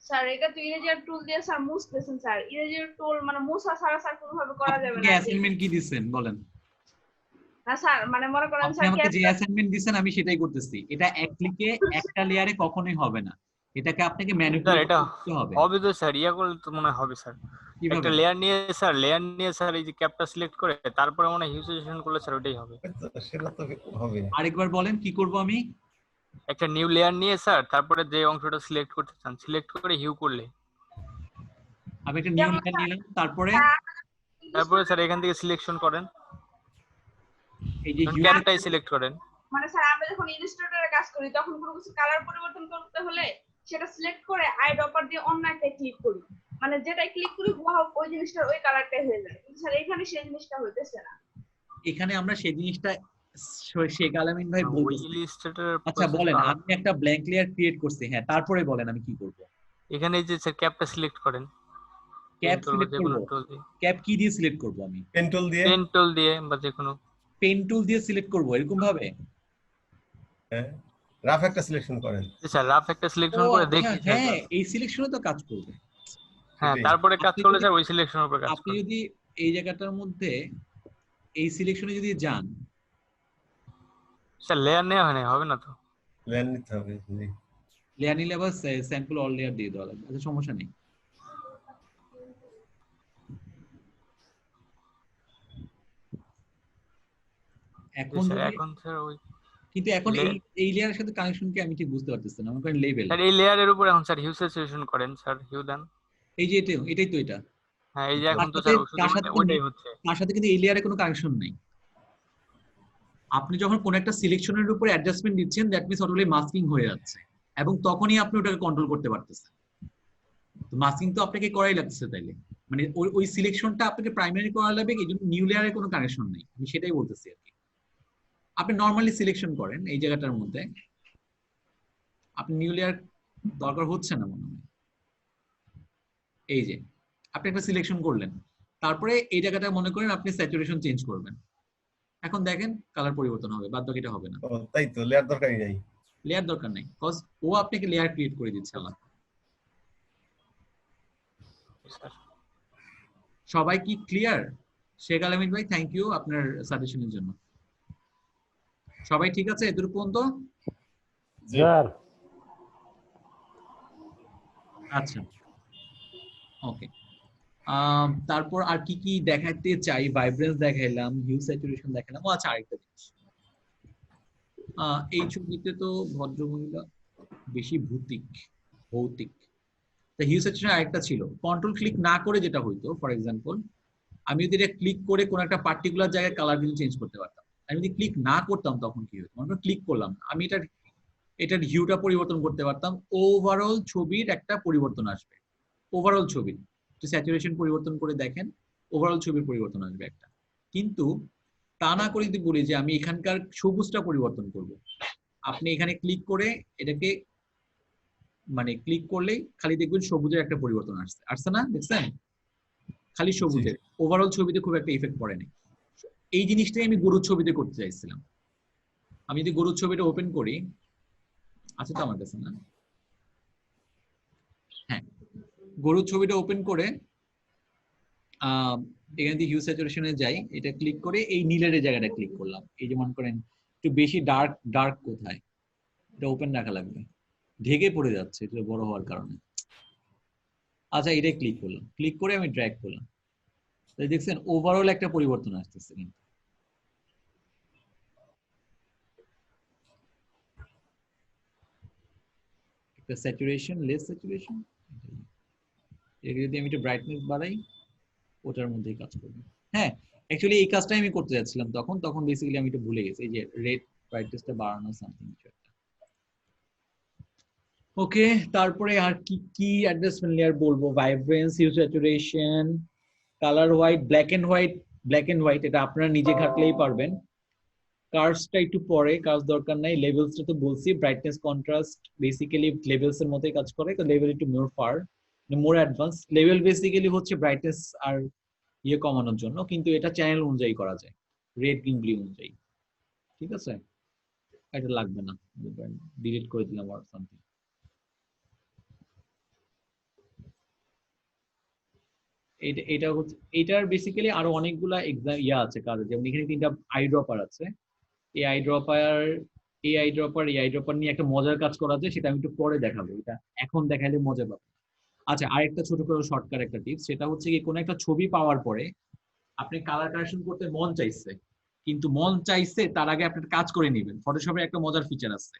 স্যার এটা তো ইরেজার টুল দিয়ে স্যার মুছতেছেন স্যার, ইরেজার টুল মানে মুছা ছাড়া স্যার কোনোভাবে করা যাবে না। অ্যাসাইনমেন্ট কি দিবেন বলেন? না স্যার মানে মনে করেন আপনি স্যার আমাকে যে অ্যাসাইনমেন্ট দিবেন আমি সেটাই করতেছি। এটা এক ক্লিকে একটা লেয়ারে কখনোই হবে না, এটাকে আপনাকে ম্যানিপুলেট করতে হবে। হবে তো স্যার, ইয়া করলে তো মনে হবে স্যার। একটা লেয়ার নিয়ে স্যার এই যে ক্যাপটা সিলেক্ট করে তারপরে মনে হয় হিউ সিলেকশন করলে স্যার ওইটাই হবে। সেটা তো হবে। আরেকবার বলেন কি করব আমি? একটা নিউ লেয়ার নিয়ে স্যার তারপরে যে অংশটা সিলেক্ট করতে চান সিলেক্ট করে হিউ করলে। আমি একটা নিউ লেয়ার নিলাম, তারপরে স্যার এখান থেকে সিলেকশন করেন, এই যে হিউ ক্যাপটাই সিলেক্ট করেন। মানে স্যার আমরা যখন ইলাস্ট্রেটরে কাজ করি তখন কোনো কিছু কালার পরিবর্তন করতে হলে সেটা সিলেক্ট করে আই ড্রপার দিয়ে অন্য একটা ক্লিক করি, মানে যেটাই ক্লিক করি ওই জিনিসটার ওই কালারটাই হয়ে যায়। কিন্তু স্যার এখানে সেই জিনিসটা হইতেছে না। এখানে আমরা সেই জিনিসটা শেখ আলামিন ভাই বলতেছি। ইলাস্ট্রেটর আচ্ছা বলেন, আমি একটা ব্ল্যাঙ্ক লেয়ার ক্রিয়েট করছি, হ্যাঁ তারপরে বলেন আমি কি করব? এখানে যে স্যার ক্যাপটা সিলেক্ট করেন, ক্যাপ সিলেক্ট করব। ক্যাপ কি দিয়ে সিলেক্ট করব আমি? পেন টুল দিয়ে বা যে কোনো পেন টুল দিয়ে সিলেক্ট করব এরকম ভাবে। হ্যাঁ রাফ একটা সিলেকশন করেন স্যার, রাফ একটা সিলেকশন করে দেখি। হ্যাঁ এই সিলেকশনে তো কাজ করবে। হ্যাঁ তারপরে কাজ করলে স্যার ওই সিলেকশনের উপর কাজ করবে। আপনি যদি এই জায়গাটার মধ্যে এই সিলেকশনে যদি যান, স্যার লেয়ার নেওয়া হয় না, হবে না তো? লেয়ার নিতে হবে, জি লেয়ার নিলে আবার স্যাম্পল অল লেয়ার দিয়ে দেওয়া লাগবে। আচ্ছা সমস্যা নেই। এখন স্যার ওই কিন্তু এখন এই লেয়ারের সাথে কানেকশন কি আমি ঠিক বুঝতে পারতেছি না। মনে করেন লেভেল, স্যার এই লেয়ারের উপর এখন স্যার হিউ সিচুয়েশন করেন স্যার, হিউ দেন। এই যে এটাই তো এটা। হ্যাঁ এই যে এখন তো স্যার ওইটাই হচ্ছে। তার সাথে কিন্তু এই লেয়ারে কোনো কানেকশন নাই। আপনি যখন কোন একটা সিলেকশনের উপর অ্যাডজাস্টমেন্ট দিচ্ছেন দ্যাট মিন্স অটোমেটিক্যালি মাস্কিং হয়ে যাচ্ছে, এবং তখনই আপনি ওটাকে কন্ট্রোল করতে পারতেছেন। তো মাস্কিং তো আপনাকে করাই লাগছে তাইলে, মানে ওই সিলেকশনটা আপনাকে প্রাইমারি করা লাগবে, এই জন্য নিউ লেয়ারের কোনো কানেকশন নেই। আমি সেটাই বলতেছি আর কি। আপনি নরমালি সিলেকশন করেন এই জায়গাটার মধ্যে, আপনি নিউ লেয়ার দরকার হচ্ছে না মনে হয়। এই যে আপনি একটা সিলেকশন করলেন, তারপরে এই জায়গাটা মনে করেন আপনি স্যাচুরেশন চেঞ্জ করবেন। এখন দেখেন কালার পরিবর্তন হবে, বাদ বাকিটা হবে না। তাই তো, লেয়ার দরকারই নাই। লেয়ার দরকার নাই, বিকজ ও আপনাকে লেয়ার ক্রিয়েট করে দিচ্ছে আলাদা। সবাই কি ক্লিয়ার? শেখ আলমিন ভাই, থ্যাংক ইউ আপনার সাজেশনের জন্য। সবাই ঠিক আছে এদূর পর্যন্ত? স্যার আচ্ছা, ওকে। তারপর আর কি কি দেখাতে চাই? ভাইব্রেন্স দেখাইলাম, হিউ স্যাচুরেশন দেখাইলাম। ও আচ্ছা, আরেকটা জিনিস, এই ছবিতে তো ভদ্রমহিলা বেশি ভৌতিক। তা হিউ স্যাচুরেশন আরেকটা ছিল, কন্ট্রোল ক্লিক না করে যেটা হইতো, ফর এক্সাম্পল আমি যদি এটা ক্লিক করে কোন একটা পার্টিকুলার জায়গায় কালার কিন্তু চেঞ্জ করতে পারতাম। আমি যদি ক্লিক না করতাম তখন কি হতো, মানে ক্লিক করলাম, আমি এটার হিউটা পরিবর্তন করতে পারতাম, ওভারঅল ছবির একটা পরিবর্তন আসবে। ওভারঅল ছবির স্যাচুরেশন পরিবর্তন করে দেখেন, ওভারঅল ছবির পরিবর্তন আসবে একটা। কিন্তু তা না করে যদি বলি যে আমি এখানকার সবুজটা পরিবর্তন করব, আপনি এখানে ক্লিক করে এটাকে মানে ক্লিক করলেই খালি দেখবেন সবুজের একটা পরিবর্তন আসছে না? দেখছেন খালি সবুজের, ওভারঅল ছবিতে খুব একটা ইফেক্ট পড়ে নাই। এই জিনিসটাই আমি গরুর ছবিতে করতে চাইছিলাম। আমি যদি গরুর ছবিটা ওপেন করি, আছে তো আমার কাছে না? হ্যাঁ, গরুর ছবিটা ওপেন করে এখান থেকে হিউ স্যাচুরেশনে যাই, এটা ক্লিক করে এই নীলের জায়গাটা ক্লিক করলাম। এই যে মনে করেন একটু বেশি ডার্ক কোথায়, এটা ওপেন রাখা লাগবে, ঢেকে পড়ে যাচ্ছে এটা বড় হওয়ার কারণে। আচ্ছা, এটাই ক্লিক করলাম, ক্লিক করে আমি ড্র্যাগ করলাম, তাই দেখছেন ওভারঅল একটা পরিবর্তন আসতেছে। কিন্তু একটা স্যাচুরেশন, লেস স্যাচুরেশন, এটা যদি আমি একটু ব্রাইটনেস বাড়াই, ওটার মধ্যেই কাজ করবে। হ্যাঁ, অ্যাকচুয়ালি এই কাজটাই আমি করতে যাচ্ছিলাম তখন বেসিক্যালি আমি একটু ভুলে গেছি, এই যে রেড ব্রাইটনেসটা বাড়ানো সামথিং কিছু একটা। ওকে, তারপরে আর কি কি অ্যাডজাস্টমেন্ট লেয়ার বলবো? Vibrance, hue saturation, colour white, black and white এটা আপনারা নিজে ঘাটলেই পারবেন। কার্ভসটা একটু পরে, কার্ভস দরকার নাই। লেভেলসটা তো বলছি, ব্রাইটনেস কন্ট্রাস্ট বেসিক্যালি লেভেলস এর মতোই কাজ করে, তো লেভেল একটু মোর অ্যাডভান্স। লেভেল বেসিক্যালি হচ্ছে ব্রাইটনেস আর ইয়ে কমানোর জন্য, কিন্তু এটা চ্যানেল অনুযায়ী করা যায়, রেড গ্রিন ব্লু অনুযায়ী। ঠিক আছে, এটা লাগবে না, ডিলিট করে দিলাম আর সামথিং। এটা হচ্ছে, এটার বেসিক্যালি আরো অনেকগুলা এক্সাম আছে কাজ, যেমন এখানে 3টা আই ড্রপার আছে। এই আই ড্রপার নিয়ে একটা মজার কাজ করা যায়, সেটা আমি একটু পরে দেখাবো, এটা এখন দেখাইলে মজা পাবো। আচ্ছা, আরেকটা ছোট করে শর্টকাট একটা টিপস, সেটা হচ্ছে কি কোনো একটা ছবি পাওয়ার পরে আপনি কালার কারেকশন করতে মন চাইছে তার আগে আপনি কাজ করে নেবেন। ফটোশপের একটা মজার ফিচার আছে,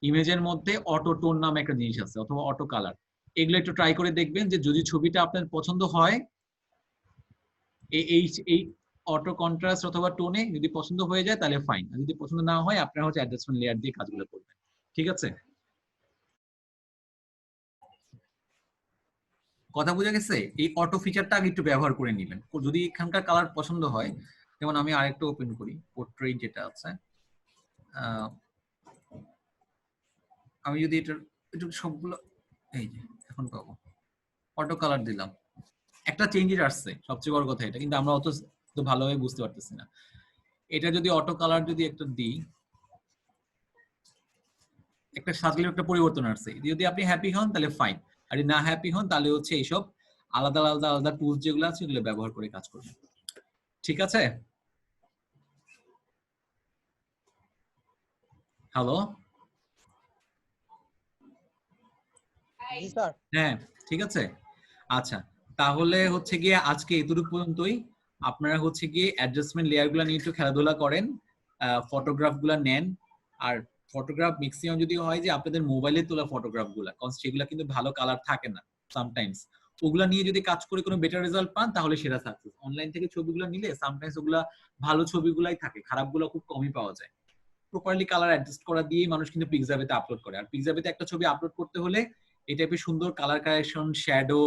ইমেজের মধ্যে অটো টোন নামে একটা জিনিস আছে, অথবা অটো কালার। এগুলো একটু ট্রাই করে দেখবেন, যে যদি ছবিটা আপনার পছন্দ হয় এই অটো কন্ট্রাস্ট অথবা টোনে যদি পছন্দ হয়ে যায় তাহলে ফাইন, আর যদি পছন্দ না হয় আপনারা হচ্ছে অ্যাডজাস্টমেন্ট লেয়ার দিয়ে কাজগুলো করবেন। ঠিক আছে, কথা বোঝা গেছে? এই অটো ফিচারটা আগে একটু ব্যবহার করে নেবেন যদি এখানকার কালার পছন্দ হয়। যেমন আমি আরেকটা ওপেন করি, পোর্ট্রেট যেটা আছে, আমি যদি এটা একটু সবগুলো, এই যে এখন পাবো, অটো কালার দিলাম, একটা চেঞ্জেস আসছে, সবচেয়ে বড় কথা এটা, কিন্তু আমরা অত ভালোভাবে বুঝতে পারতেছি না। এটা যদি অটো কালার যদি একটা দিই, একটা সাজলে একটা পরিবর্তন আসছে। যদি আপনি হ্যাপি হন তাহলে ফাইন, আর যদি না হ্যাপি হন তাহলে হচ্ছে এইসব আলাদা টুলস যেগুলো আছে এগুলো ব্যবহার করে কাজ করবেন। ঠিক আছে, হ্যালো, হ্যাঁ ঠিক আছে। আচ্ছা, তাহলে হচ্ছে গিয়ে আজকে এতটুকু পর্যন্তই। আপনারা হচ্ছে গিয়ে অ্যাডজাস্টমেন্ট লেয়ার গুলা নিয়ে একটু খেলাধুলা করেন, ফটোগ্রাফ গুলা নেন। আর ফটোগ্রাফ ম্যাক্সিমাম যদি হয় যে আপনাদের মোবাইলে তোলা ফটোগ্রাফ গুলা, কারণ সেগুলা কিন্তু ভালো কালার থাকে না সামটাইমস, ওগুলা নিয়ে যদি কাজ করে কোনো বেটার রেজাল্ট পান তাহলে সেটা সাকসেস। অনলাইন থেকে ছবিগুলো নিলে সামটাইমস ওগুলা ভালো ছবিগুলাই থাকে, খারাপগুলো খুব কমই পাওয়া যায়। প্রপারলি কালার অ্যাডজাস্ট করা দিয়েই মানুষ কিন্তু পিক্সাবেতে আপলোড করে। আর পিক্সাবেতে একটা ছবি আপলোড করতে হলে এই টাইপের সুন্দর কালার কারেকশন, শ্যাডো,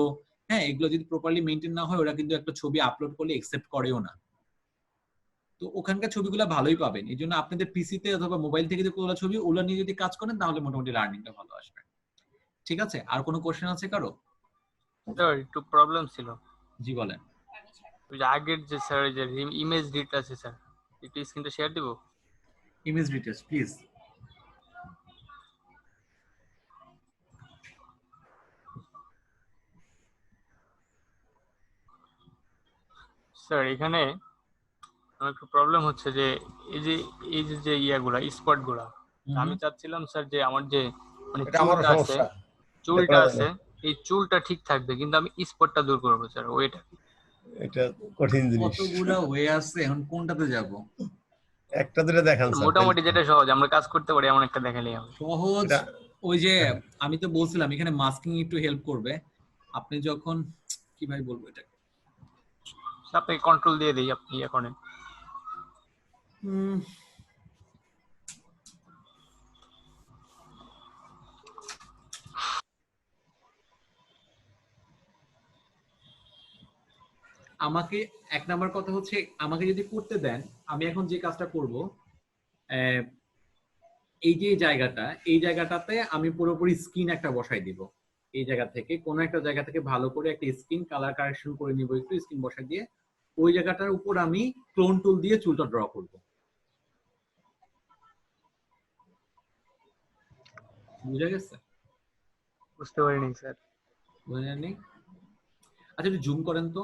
হ্যাঁ, এগুলো যদি প্রপারলি মেইনটেইন না হয় ওরা কিন্তু একটা ছবি আপলোড করলে একসেপ্ট করেও না। তো ওখানকার ছবিগুলো ভালোই পাবেন। এই জন্য আপনাদের পিসিতে অথবা মোবাইল থেকে যে তোলা ছবি ওগুলো নিয়ে যদি কাজ করেন তাহলে মোটামুটি লার্নিংটা ভালো আসবে। ঠিক আছে, আর কোনো কোশ্চেন আছে কারো? স্যার একটু প্রবলেম ছিল। জি বলেন। ওই যে আগের যে স্যার যে ইমেজ ডিট আছে স্যার, একটু স্ক্রিনটা শেয়ার দিব। Image details please. স্যার এখানে আমার একটু প্রবলেম হচ্ছে যে এই যে ইয়াগুলা স্পট গুলা, আমি চাচ্ছিলাম স্যার যে আমার যে মানে এটা আমারও চুলটা আছে, সমস্যা, এটা চুলটা করা যায় আছে, না। এই চুলটা ঠিক থাকবে কিন্তু আমি স্পটটা দূর করবো স্যার, ওইটা। এটা কঠিন জিনিস। কতগুলা ওয়ে আছে, এখন কোনটাতে যাব? একটা দুটো দেখান স্যার। মোটামুটি যেটা সহজ আমরা কাজ করতে পারি এমন একটা দেখালেই হবে। সহজ এটা ওই যে আমি তো বলছিলাম এখানে মাস্কিং একটু হেল্প করবে। আপনি যখন কিভাবে বলবো এটা, আপনি কন্ট্রোল দিয়ে দিই, আপনি ইয়ে করেন। আমাকে এক নাম্বার কথা হচ্ছে আমাকে যদি করতে দেন, আমি এখন যে কাজটা করব, এই যে জায়গাটা, এই জায়গাটাতে আমি পুরোপুরি স্কিন একটা বসাই দিব। এই জায়গা থেকে কোনো একটা জায়গা থেকে ভালো করে একটা স্কিন কালার কারেকশন করে নিব, একটু স্কিন বসাই দিয়ে ওই জায়গাটার উপর আমি ক্লোন টুল দিয়ে চুলটা ড্র করব। বুঝা গেছে? বুঝতে পারিনি স্যার। বুঝা যায়নি? আচ্ছা একটু জুম করেন তো।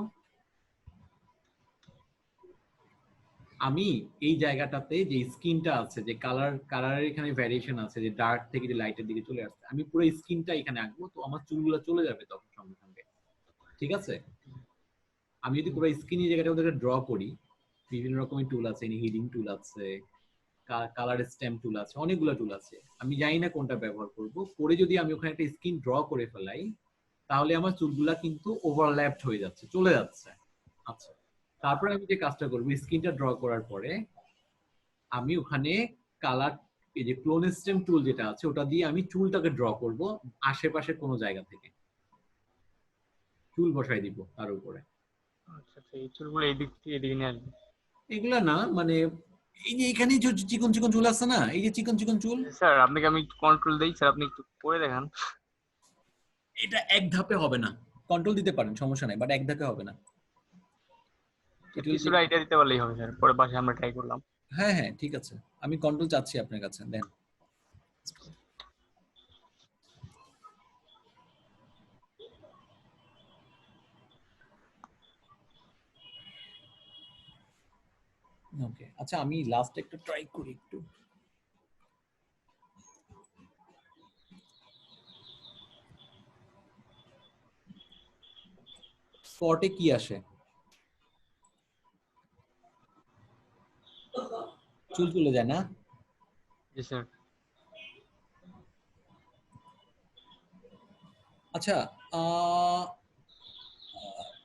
আমি এই জায়গাটাতে যে স্কিনটা আছে, যে কালারের এখানে ভ্যারিয়েশন আছে, যে ডার্ক থেকে যে লাইটের দিকে চলে আসছে, আমি পুরো স্কিনটা এখানে আঁকবো, তো আমার চুলগুলো চলে যাবে তখন সঙ্গে সঙ্গে। ঠিক আছে? আমি যদি পুরো স্কিন এই জায়গাটা ওদেরকে ড্র করি, বিভিন্ন রকমের টুল আছে, হিডিং টুল আছে, কালার স্ট্যাম্প টুল আছে, অনেকগুলো টুল আছে, আমি জানি না কোনটা ব্যবহার করব। পরে যদি আমি ওখানে একটা স্কিন ড্র করে ফেলাই, তাহলে আমার চুলগুলা কিন্তু ওভারল্যাপড হয়ে যাচ্ছে, চলে যাচ্ছে। আচ্ছা, তারপরে আমি যে কাজটা করবো, স্কিনটা ড্র করার পরে আমি ওখানে কালার, এই যে ক্লোন স্টেম টুল যেটা আছে, ওটা দিয়ে আমি চুলটাকে ড্র করব আশেপাশে কোনো জায়গা থেকে, চুল বসাই দিব তার উপরে। আচ্ছা, এই চুলগুলো এই দিক থেকে এদিকে নিয়ে আসবে। এগুলা না, মানে এই যে এখানে চিকন চিকন চুল আছে না, এই যে চিকন চিকন চুল, স্যার আপনাকে আমি কন্ট্রোল দেই স্যার, আপনি একটু করে দেখান। এটা এক ধাপে হবে না, কন্ট্রোল দিতে পারেন সমস্যা নাই, বাট এক ধাপে হবে না। কিছুটা আইডিয়া দিতে পারলেই হবে স্যার, পরে বাসায় আমরা ট্রাই করলাম। হ্যাঁ হ্যাঁ ঠিক আছে, আমি কন্ট্রোল চাচ্ছি আপনার কাছে, দেন। ওকে, আচ্ছা আমি লাস্ট একটা ট্রাই করি একটু। স্পটে কি আসে? চুল চলে যায় না? জি স্যার। আচ্ছা,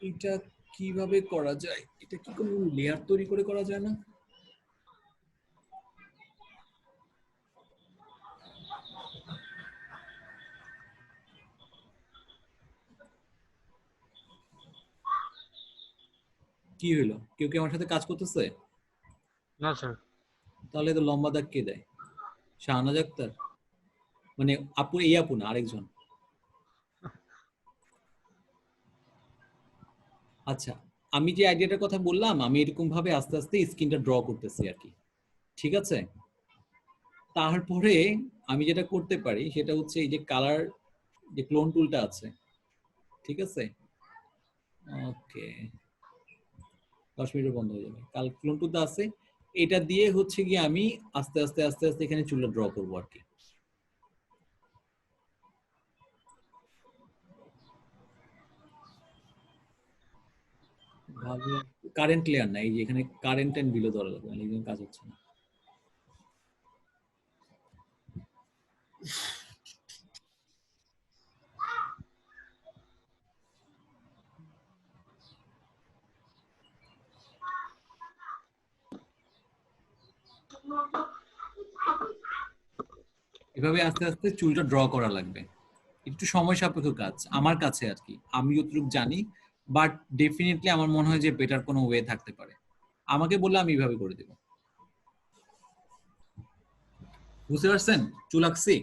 এটা কিভাবে করা যায়? এটা কি কোনো লেয়ার তৈরি করে করা যায় না? কি হলো, কেউ কি আমার সাথে কাজ করতেছে? না স্যার। তাহলে তো লম্বা দাগ কে দেয়? শাহনাজ আক্তার, মানে আপু, এই আপু না, আরেকজন। আচ্ছা, আমি যে আইডিয়াটার কথা বললাম, আমি এরকম ভাবে আস্তে আস্তে স্কিনটা ড্র করতেছি আর কি, ঠিক আছে? তারপরে আমি যেটা করতে পারি সেটা হচ্ছে এই যে কালার, যে ক্লোন টুলটা আছে, ঠিক আছে? ওকে, 10 মিনিট বন্ধ হয়ে যাবে। কাল ক্লোন টুলটা আছে, এটা দিয়ে হচ্ছে কি আমি আস্তে আস্তে আস্তে আস্তে এখানে চুলটা ড্র করবো আর কি। ভালো কারেন্ট লেয়ার না, এই যে এখানে কারেন্ট এন্ড বিলো ধরা লাগবে, এই জন্য কাজ হচ্ছে না। এভাবে আস্তে আস্তে চুলটা ড্র করা লাগবে, একটু সময় সাপেক্ষ কাজ আমার কাছে আর কি, আমি যতটুকু জানি, বাট ডেফিনেটলি আমার মনে হয় যে বেটার কোনো ওয়ে থাকতে পারে। আমাকে বললে আমি এইভাবে করে দেব। বুঝতে পারছেন চুল আঁকছি?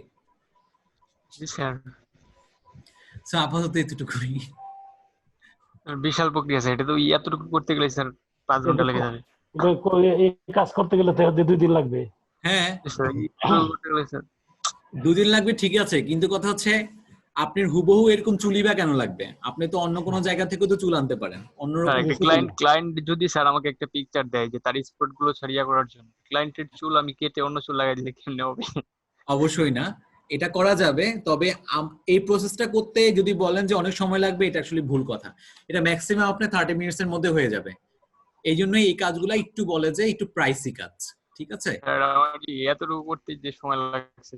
জি স্যার। সো আপাতত এতটুকুই। বিশাল প্রক্রিয়া স্যার, এটা তো এতটুকু করতে গেলে স্যার 5 ঘন্টা লেগে যাবে। এই কাজ করতে গেলে তো 2 দিন লাগবে। হ্যাঁ স্যার এতটুকু করতে গেলে স্যার 2 দিন লাগবে ঠিক আছে, কিন্তু কথা হচ্ছে আপনার হুবহু এরকম চুলই বা কেন লাগবে? আপনি তো অন্য কোনো জায়গা থেকে তো চুল আনতে পারেন স্যার অন্যরকম। একটা ক্লায়েন্ট যদি স্যার আমাকে একটা পিকচার দেয় যে তার স্পট গুলো ছাড়িয়া করার জন্য, ক্লায়েন্টের চুল আমি কেটে অন্য চুল লাগাই দিলে কেমনে হবে? অবশ্যই না, এটা করা যাবে, তবে এই প্রসেসটা করতে যদি বলেন যে অনেক সময় লাগবে, এটা আসলে ভুল কথা। এটা ম্যাক্সিমাম আপনার 30 মিনিটস এর মধ্যে হয়ে যাবে। এই জন্যই এই কাজগুলো একটু বলে যে একটু প্রাইসি কাজ, ঠিক আছে? স্যার আমার এতটুকু করতে যে সময় লাগছে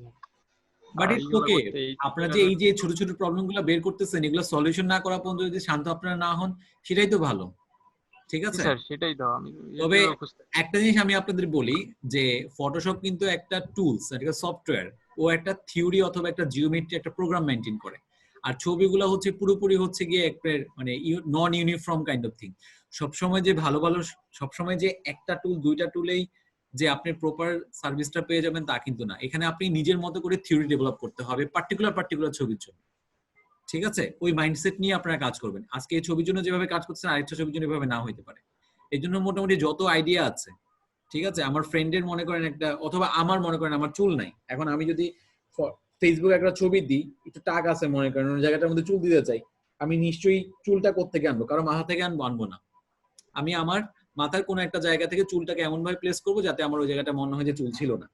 বাট আর ইটস এইগুলো ওকে। করতে আপনারা যে এই যে ছোট ছোট প্রবলেম গুলো বের করতেছেন, এগুলো সলিউশন না করা পর্যন্ত যদি শান্ত আপনারা না হন, সেটাই তো ভালো, ঠিক আছে? স্যার সেটাই তো আমি তবে এগুলো খুঁজতে একটা জিনিস আমি আপনাদের বলি যে ফটোশপ কিন্তু একটা টুলস, একটা সফটওয়্যার, ও একটা থিওরি অথবা একটা জিওমেট্রি, একটা প্রোগ্রাম মেইনটেইন করে। আর ছবিগুলো হচ্ছে পুরোপুরি হচ্ছে গিয়ে একটা মানে নন ইউনিফর্ম কাইন্ড অফ থিং। সবসময় যে ভালো ভালো, সবসময় যে একটা টুল দুইটা টুলেই যে আপনি প্রপার সার্ভিসটা পেয়ে যাবেন তা কিন্তু না। এখানে আপনি নিজের মতো করে থিওরি ডেভেলপ করতে হবে পার্টিকুলার ছবির জন্য, ঠিক আছে? ওই মাইন্ডসেট নিয়ে আপনারা কাজ করবেন। আজকে এই ছবির জন্য যেভাবে কাজ করছেন, আরেকটা ছবির জন্য এভাবে না হইতে পারে। এই জন্য মোটামুটি যত আইডিয়া আছে, ঠিক আছে, আমার ফ্রেন্ডের মনে করেন একটা, অথবা আমার মনে করেন আমার চুল নাই, এখন আমি যদি ফেসবুকে একটা ছবি দিই, একটু টাক আছে মনে করেন ওই জায়গাটার মধ্যে চুল দিতে চাই, আমি নিশ্চয়ই চুলটা কোত্থেকে আনবো? কারণ মাথা থেকে আনবো না। আমি আমার মাথার কোনো একটা জায়গা থেকে চুলটাকে এমন ভাবে প্লেস করবো যাতে আমার ওই জায়গাটা মনে হয় যে চুল ছিল না।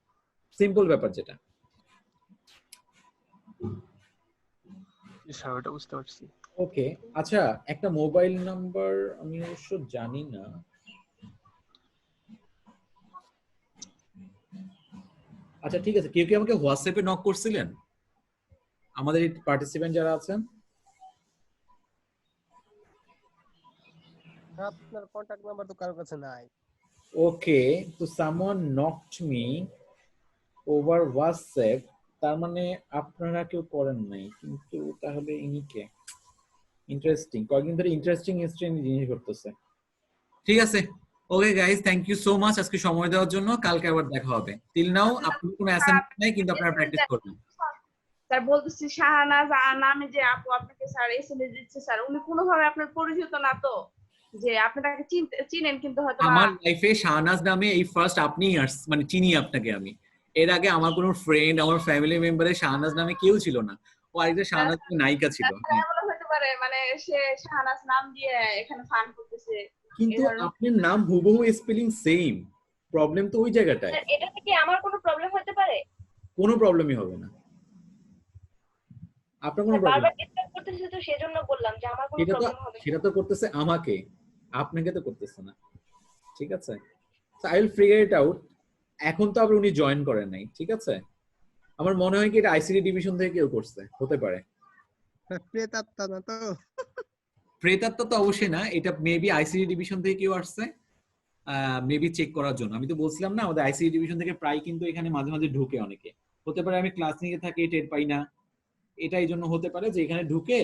সিম্পল ব্যাপার যেটা। স্যার ওটা বুঝতে পারছি। ওকে, আচ্ছা একটা মোবাইল নাম্বার আমি অবশ্য জানি না, আচ্ছা ঠিক আছে, কেউ কি আমাকে হোয়াটসঅ্যাপে নক করছিলেন আমাদের এই পার্টিসিপেন্ট যারা আছেন? আপনার কন্টাক্ট নাম্বার তো কারোর কাছে নাই। ওকে, তো someone knocked me over WhatsApp, তার মানে আপনারা কেউ করেন নাই, কিন্তু তাহলে ইনি কে? ইন্টারেস্টিং, কয়েকদিন ধরে ইন্টারেস্টিং জিনিস ঘটতেছে। ঠিক আছে, okay guys, thank you so much আজকে সময় দেওয়ার জন্য। কালকে আবার দেখা হবে। টিল নাও আপনাদের কোনো অ্যাসাইনমেন্ট নাই, কিন্তু আপনারা প্র্যাকটিস করবেন। স্যার বলতেছি শাহানাজ নামে যে আপু আপনাকে স্যার এসএমএস দিচ্ছে স্যার, উনি কোনোভাবে আপনার পরিচিত না তো, যে আপনি তাকে চিনেন কিন্তু হয়তো আমার লাইফে শাহনাজ নামে এই ফার্স্ট আপনিই মানে চিনি আপনাকে আমি। এর আগে আমার কোনো ফ্রেন্ড, আমার ফ্যামিলি মেম্বারে শাহনাজ নামে কেউ ছিল না। ও আরেকটা শাহনাজ নায়িকা ছিল। এমনও হতে পারে মানে সে শাহানাজ নাম দিয়ে এখানে ফান করতেছে, কিন্তু আপনার নাম হুবহু স্পেলিং সেম, প্রবলেম তো ওই জায়গাটায়। এটা থেকে আমার কোনো প্রবলেম হতে পারে? কোনো প্রবলেমই হবে না, আপনার কোনো প্রবলেম। বারবার ডিসকাস করতেছে তো সেজন্য বললাম যে আমার কোনো প্রবলেম হবে না। সেটা তো করতেছে আমাকে, আপনাকে তো করতেছে না, ঠিক আছে? So I will figure it out. এখন তো আবার উনি জয়েন করেন নাই, ঠিক আছে? আমার মনে হয় কি এটা আইসিডি ডিভিশন থেকে কেউ করছে, হতে পারে। প্রেতাত্মা না তো? প্রেতাত্মা তো অবশ্যই না, এটা মেবি আইসিডি ডিভিশন থেকে কেউ আসছে, মেবি চেক করার জন্য। আমি তো বলছিলাম না আমাদের আইসিডি ডিভিশন থেকে প্রায় কিন্তু এখানে মাঝে মাঝে ঢুকে অনেকে। হতে পারে আমি ক্লাস নিয়ে থাকি টের পাই না, এটা এই জন্য হতে পারে যে এখানে ঢুকে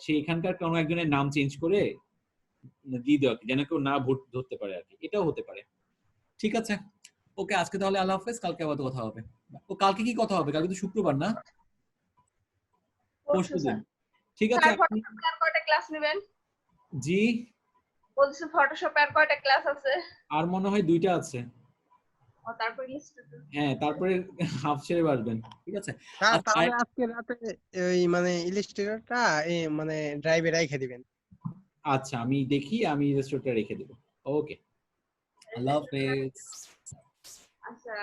সে এখানকার কোনো একজনের নাম চেঞ্জ করে দিয়ে দেওয়া, যেন কেউ না ভোট ধরতে পারে আর কি, এটাও হতে পারে। ঠিক আছে, ওকে, আজকে তাহলে আল্লাহ হাফেজ, কালকে আবার কথা হবে। ও কালকে কি কথা হবে? কালকে তো শুক্রবার না, পরশুদিন। ঠিক আছে, ফটোশপে আর কয়টা ক্লাস নেবেন? জি বলছে ফটোশপে আর কয়টা ক্লাস আছে? আর মনে হয় 2টা আছে। ও তারপর ইলাস্ট্রেটর। হ্যাঁ, তারপরে হাফ ছেড়ে বাসবেন, ঠিক আছে? তাহলে আজকে রাতে ওই মানে ইলাস্ট্রেটরটা মানে ড্রাইভে রেখে দিবেন। আচ্ছা, আমি দেখি, আমি ইলাস্ট্রেটরটা রেখে দেব। ওকে, আল্লাহ হাফেজ। আচ্ছা।